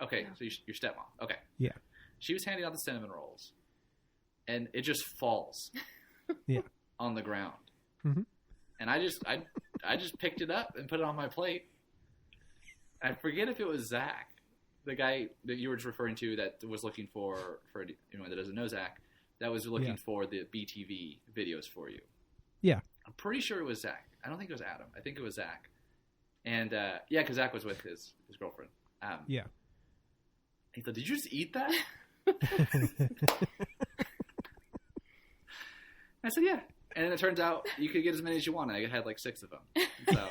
Okay, so your stepmom. Okay. Yeah. She was handing out the cinnamon rolls, and it just falls. Yeah. On the ground. Mhm. And I just picked it up and put it on my plate. I forget if it was Zach, the guy that you were just referring to that was looking for anyone that doesn't know Zach, that was looking for the BTV videos for you. Yeah. I'm pretty sure it was Zach. I don't think it was Adam. I think it was Zach. And yeah, because Zach was with his girlfriend. Yeah. He said, "Did you just eat that?" I said, "Yeah." And then it turns out you could get as many as you want. I had like 6 of them. So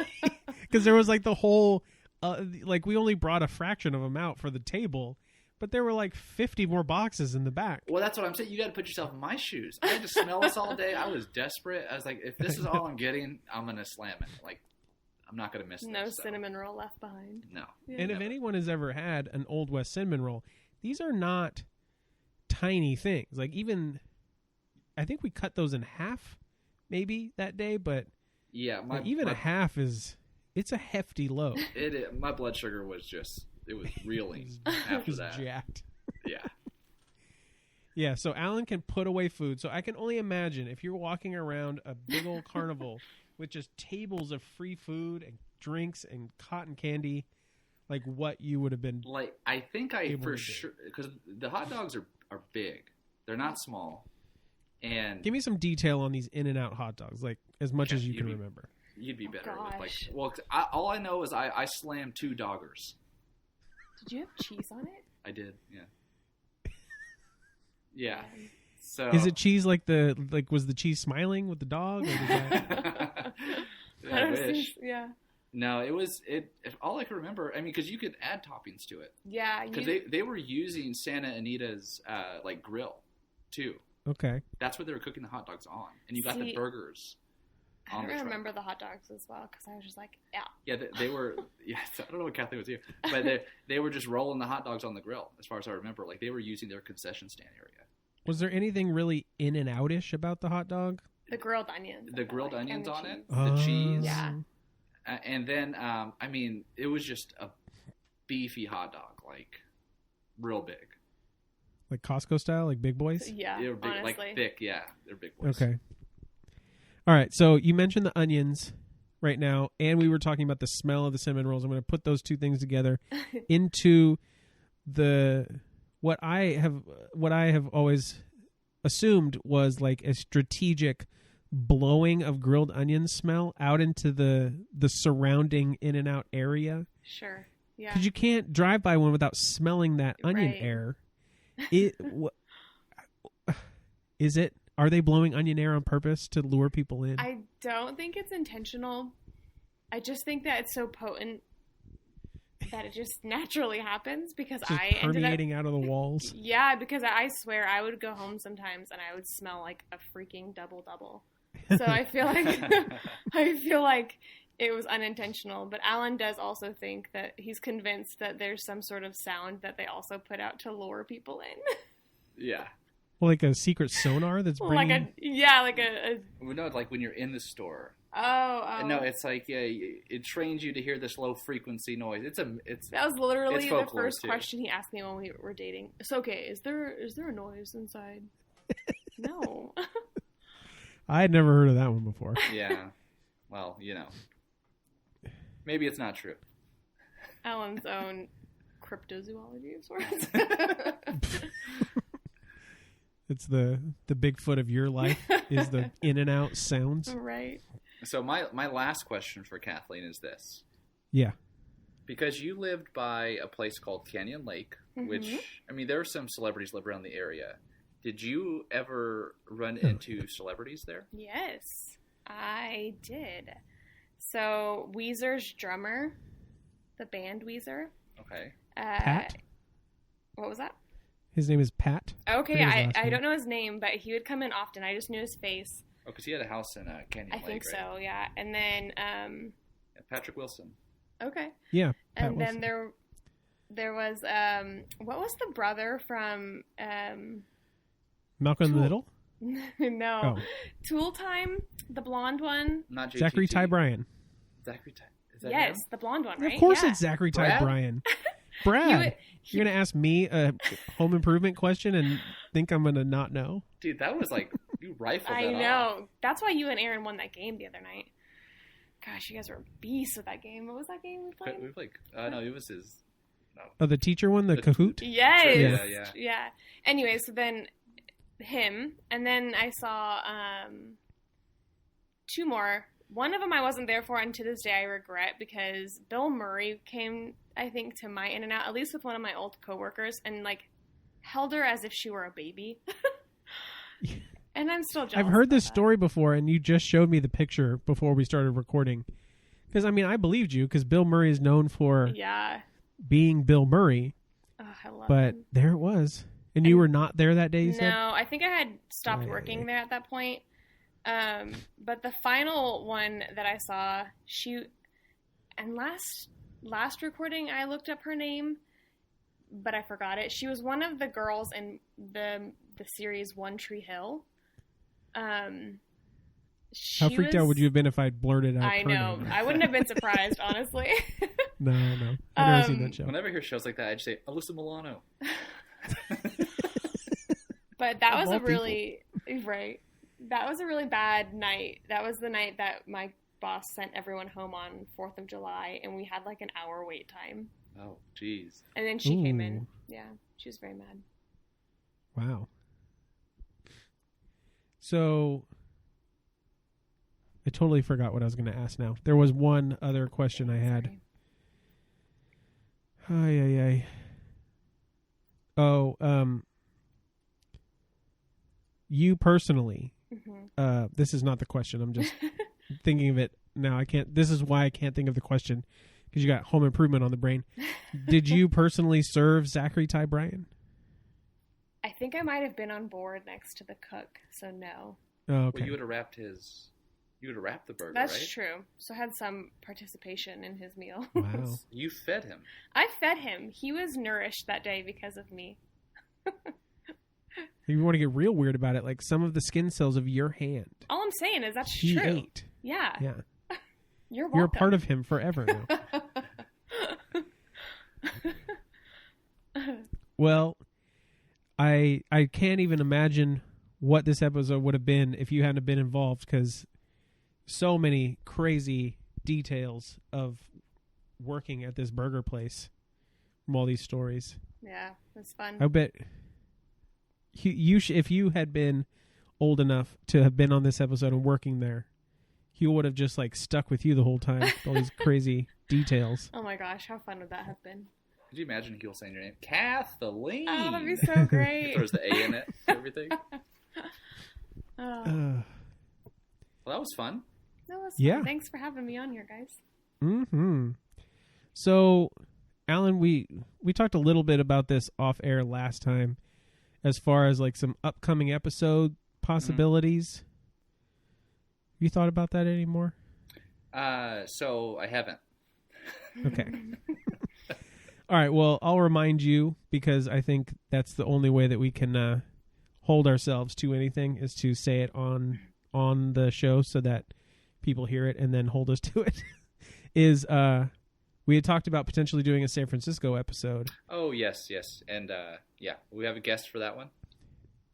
Because there was like the whole, like we only brought a fraction of them out for the table, but there were like 50 more boxes in the back. well, that's what I'm saying. You got to put yourself in my shoes. I had to smell this all day. I was desperate. I was like, if this is all I'm getting, I'm gonna slam it. Like, I'm not gonna miss No this. So. cinnamon roll left behind. No. And if Never. anyone has ever had an Old West cinnamon roll, these are not tiny things. Like even, I think we cut those in half maybe that day, but Yeah, even a half it's a hefty load. my blood sugar was just, it was reeling after It was that. jacked. Yeah. Yeah, so Allan can put away food. So I can only imagine if you're walking around a big old carnival with just tables of free food and drinks and cotton candy, like what you would have been. Like, I think I able for to do. sure, because the hot dogs are big. They're not small. And Give me some detail on these In-N-Out hot dogs, like as much Okay, as you can remember. you'd be better with like. gosh. Well, all I know is I slammed 2 doggers. Did you have cheese on it? I did, yeah. Yeah. So Is it cheese like was the cheese smiling with the dog? Or was that... I wish. Yeah. No, it was it. If all I could remember, I mean, because you could add toppings to it. Yeah. Because they were using Santa Anita's like grill too. Okay. That's what they were cooking the hot dogs on, and you got the See, burgers. I on don't the truck. remember the hot dogs as well because I was just like, yeah. Yeah, they were. Yeah, I don't know what Kathleen was here, but they were just rolling the hot dogs on the grill. As far as I remember, like they were using their concession stand area. Was there anything really in and out-ish about the hot dog? The grilled onions. The I grilled feel like, onions and on the it, cheese. the cheese, Yeah. and then I mean, it was just a beefy hot dog, like real big. Like Costco style, like big boys? Yeah. They were big, honestly. like thick. Yeah, they're big boys. Okay. All right. So you mentioned the onions right now, and we were talking about the smell of the cinnamon rolls. I'm going to put those two things together into what I have always assumed was like a strategic blowing of grilled onion smell out into the surrounding In-N-Out area. Sure. Yeah. Because you can't drive by one without smelling that onion Right. air. Is it? Are they blowing onion air on purpose to lure people in? I don't think it's intentional. I just think that it's so potent that it just naturally happens because Just I ended up. permeating out of the walls. Yeah, because I swear I would go home sometimes and I would smell like a freaking double. So I feel like it was unintentional. But Allan does also think that he's convinced that there's some sort of sound that they also put out to lure people in. Yeah. Well, like a secret sonar that's bringing. like a Well, no, like when you're in the store. oh. No, it's like it trains you to hear this low frequency noise. It's That was literally it's the folklore, first too. question he asked me when we were dating. It's okay. Is there a noise inside? No. I had never heard of that one before. yeah. Well, maybe it's not true. Allan's own cryptozoology of sorts. It's the Bigfoot of your life is the In-N-Out sounds. Right. So my last question for Kathleen is this: Yeah. because you lived by a place called Canyon Lake, which I mean, there are some celebrities live around the area. Did you ever run into celebrities there? Yes, I did. So Weezer's drummer, the band Weezer. Okay. Pat? What was that? His name is Pat. Okay, Forget his last I name. don't know his name, but he would come in often. I just knew his face. Oh, because he had a house in Canyon I Lake, think right? so, yeah. And then, Yeah, Patrick Wilson. okay. Yeah. Pat And Wilson. then there was, what was the brother from, Malcolm in the Middle? no, Oh. Tool Time, the blonde one. Not JTT. Zachary Ty Bryan. Zachary Ty. Is that Yes, him? the blonde one, right? Of course Yeah. it's Zachary Ty Brad? Bryan. Brad. would- You're going to ask me a home improvement question and think I'm going to not know? Dude, that was like you rifled I that know. off. That's why you and Aaron won that game the other night. Gosh, you guys were beasts with that game. What was that game we played? We like no, it was his. No. Oh, the teacher one? The The- Kahoot? Yes. Yeah. Yeah. Anyway, so then him, and then I saw two more. One of them I wasn't there for, and to this day I regret because Bill Murray came, I think, to my In-N-Out, at least with one of my old coworkers, and like held her as if she were a baby. And I'm still jealous. I've heard about this that. story before, and you just showed me the picture before we started recording. Because, I mean, I believed you, because Bill Murray is known for Yeah. being Bill Murray, Oh, I love but him. there it was. And you were not there that day, you said? No, I think I had stopped Aye. working there at that point. But the final one that I saw, and last recording I looked up her name, but I forgot it. She was one of the girls in the series One Tree Hill. How freaked out would you have been if I'd blurted out I her know. name? I wouldn't have been surprised, honestly. No. I've never seen that show. Whenever I hear shows like that, I just say Alyssa Milano. But that was all a really right. That was a really bad night. That was the night that my boss sent everyone home on 4th of July, and we had like an hour wait time. Oh, jeez. And then she came Ooh. in. Yeah, she was very mad. Wow. So I totally forgot what I was going to ask now. There was one other question I had. Sorry. Oh, you personally, Mm-hmm. this is not the question. I'm just thinking of it now. This is why I can't think of the question, because you got Home Improvement on the brain. Did you personally serve Zachary Ty Bryan? I think I might have been on board next to the cook, so no. Oh, okay. Well, you would have wrapped the burger, That's right? true. So I had some participation in his meal. Wow. You fed him. I fed him. He was nourished that day because of me. If you want to get real weird about it, like some of the skin cells of your hand, All I'm saying is that's he true. ate. Yeah. Yeah. You're welcome. You're a part of him forever now. Well, I can't even imagine what this episode would have been if you hadn't been involved, because so many crazy details of working at this burger place from all these stories. Yeah, it was fun. I bet if you had been old enough to have been on this episode and working there, he would have just like stuck with you the whole time. All these crazy details. Oh my gosh, how fun would that have been? Could you imagine Huell saying your name? Kathleen! Oh, that'd be so great. Throws the A in it and everything. Oh, Uh, Well, that was fun. that was yeah. fun. Thanks for having me on here, guys. mm-hmm. So, Allan, we talked a little bit about this off air last time, as far as like some upcoming episode possibilities. Have you thought about that anymore? So I haven't. Okay. All right. Well, I'll remind you, because I think that's the only way that we can hold ourselves to anything, is to say it on the show so that people hear it and then hold us to it. We had talked about potentially doing a San Francisco episode. Oh, yes. And, yeah, we have a guest for that one.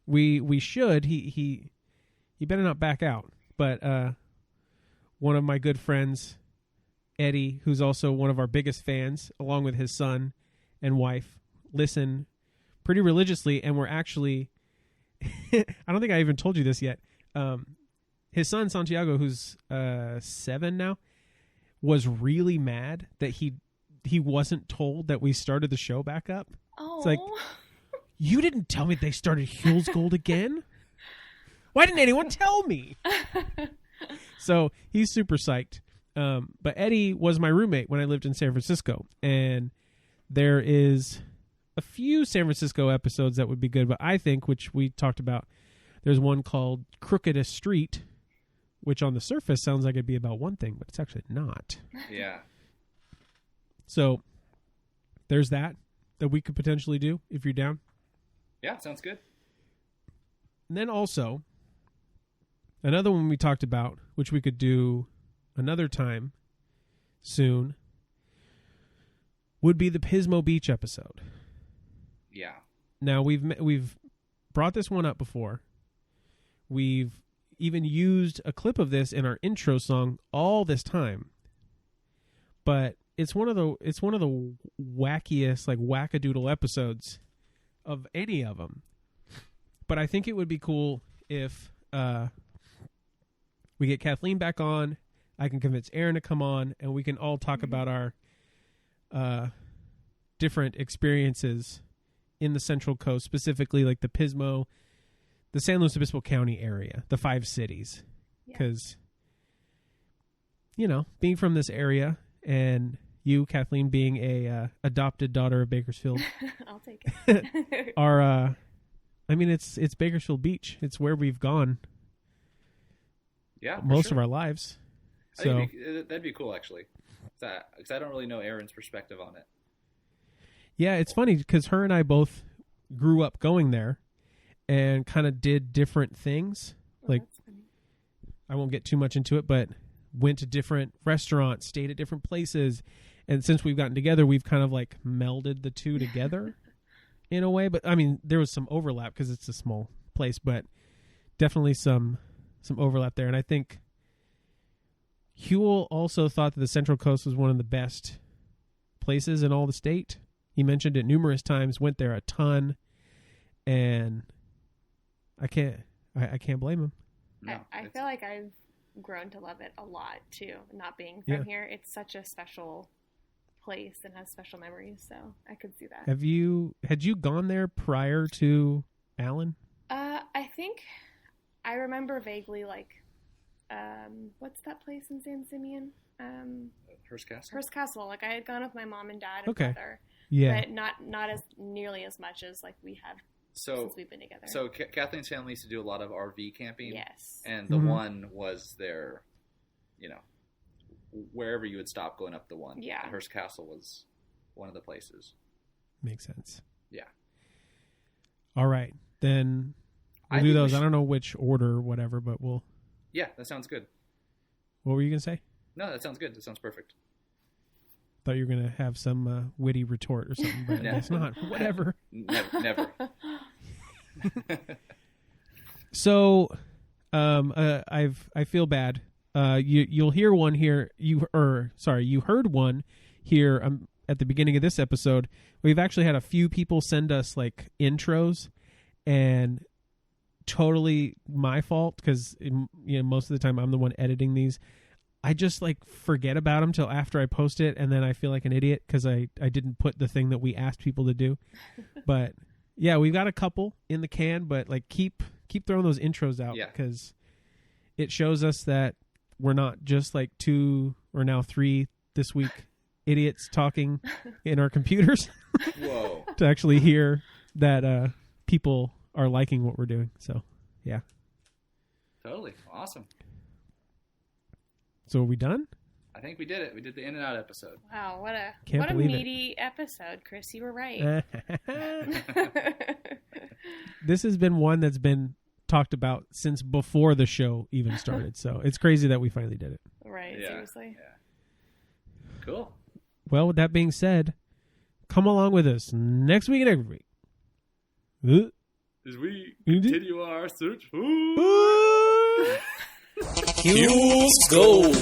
We should. He better not back out. But one of my good friends, Eddie, who's also one of our biggest fans, along with his son and wife, listen pretty religiously, and we're actually I don't think I even told you this yet. His son Santiago, who's 7 now, was really mad that he wasn't told that we started the show back up. Oh, It's like, you didn't tell me they started Huell's Gold again. Why didn't anyone tell me? So he's super psyched. But Eddie was my roommate when I lived in San Francisco, and there is a few San Francisco episodes that would be good, but I think, which we talked about, there's one called Crookedest Street, which on the surface sounds like it'd be about one thing, but it's actually not. Yeah. So there's that we could potentially do if you're down. Yeah, sounds good. And then also, another one we talked about, which we could do another time soon, would be the Pismo Beach episode. Yeah. Now, we've brought this one up before. We've even used a clip of this in our intro song all this time. But it's one of the wackiest, like, wackadoodle episodes of any of them. But I think it would be cool if we get Kathleen back on. I can convince Aaron to come on, and we can all talk about our different experiences in the Central Coast, specifically like the Pismo, the San Luis Obispo County area, the 5 cities. Because, being from this area, and you, Kathleen, being a adopted daughter of Bakersfield, I'll take it. it's Bakersfield Beach. It's where we've gone Yeah. most of our lives. So That'd be cool, actually. Because I don't really know Aaron's perspective on it. yeah, it's funny because her and I both grew up going there and kind of did different things. Like, That's funny. I won't get too much into it, but went to different restaurants, stayed at different places. And since we've gotten together, we've kind of like melded the two together. in a way, but I mean, there was some overlap because it's a small place, but definitely some overlap there. And I think Huell also thought that the Central Coast was one of the best places in all the state. He mentioned it numerous times, went there a ton, and I can't blame him. No, I feel like I've grown to love it a lot too, not being from here. It's such a special place and has special memories, so I could see that. Had you gone there prior to Allan? I think I remember vaguely, like, what's that place in San Simeon? Hearst Castle. Hearst Castle. Like, I had gone with my mom and dad and brother, but not as nearly as much as like we have since we've been together. So Kathleen's family used to do a lot of RV camping. Yes, and the one was their, wherever you would stop going up the one. Yeah, and Hearst Castle was one of the places. Makes sense. Yeah. All right, then we'll do those. I don't know which order or whatever, but we'll. Yeah, that sounds good. What were you gonna say? No, that sounds good. That sounds perfect. Thought you were gonna have some witty retort or something, but it's not. Whatever. Never. So, I feel bad. You'll hear one here. You heard one here at the beginning of this episode. We've actually had a few people send us like intros, and totally my fault because most of the time I'm the one editing these. I just like forget about them till after I post it, and then I feel like an idiot because I didn't put the thing that we asked people to do. But yeah, we've got a couple in the can, but like keep throwing those intros out because it shows us that we're not just like 2 or now 3 this week idiots talking in our computers. Whoa! To actually hear that people are liking what we're doing. So yeah, totally awesome. So are we done? I think we did it. We did the in and out episode. Wow, what a Can't meaty episode, Chris. You were right. This has been one that's been talked about since before the show even started. So it's crazy that we finally did it. Right, seriously. Yeah. Cool. Well, with that being said, come along with us next week and every week. As we continue our search for Huell's Gold.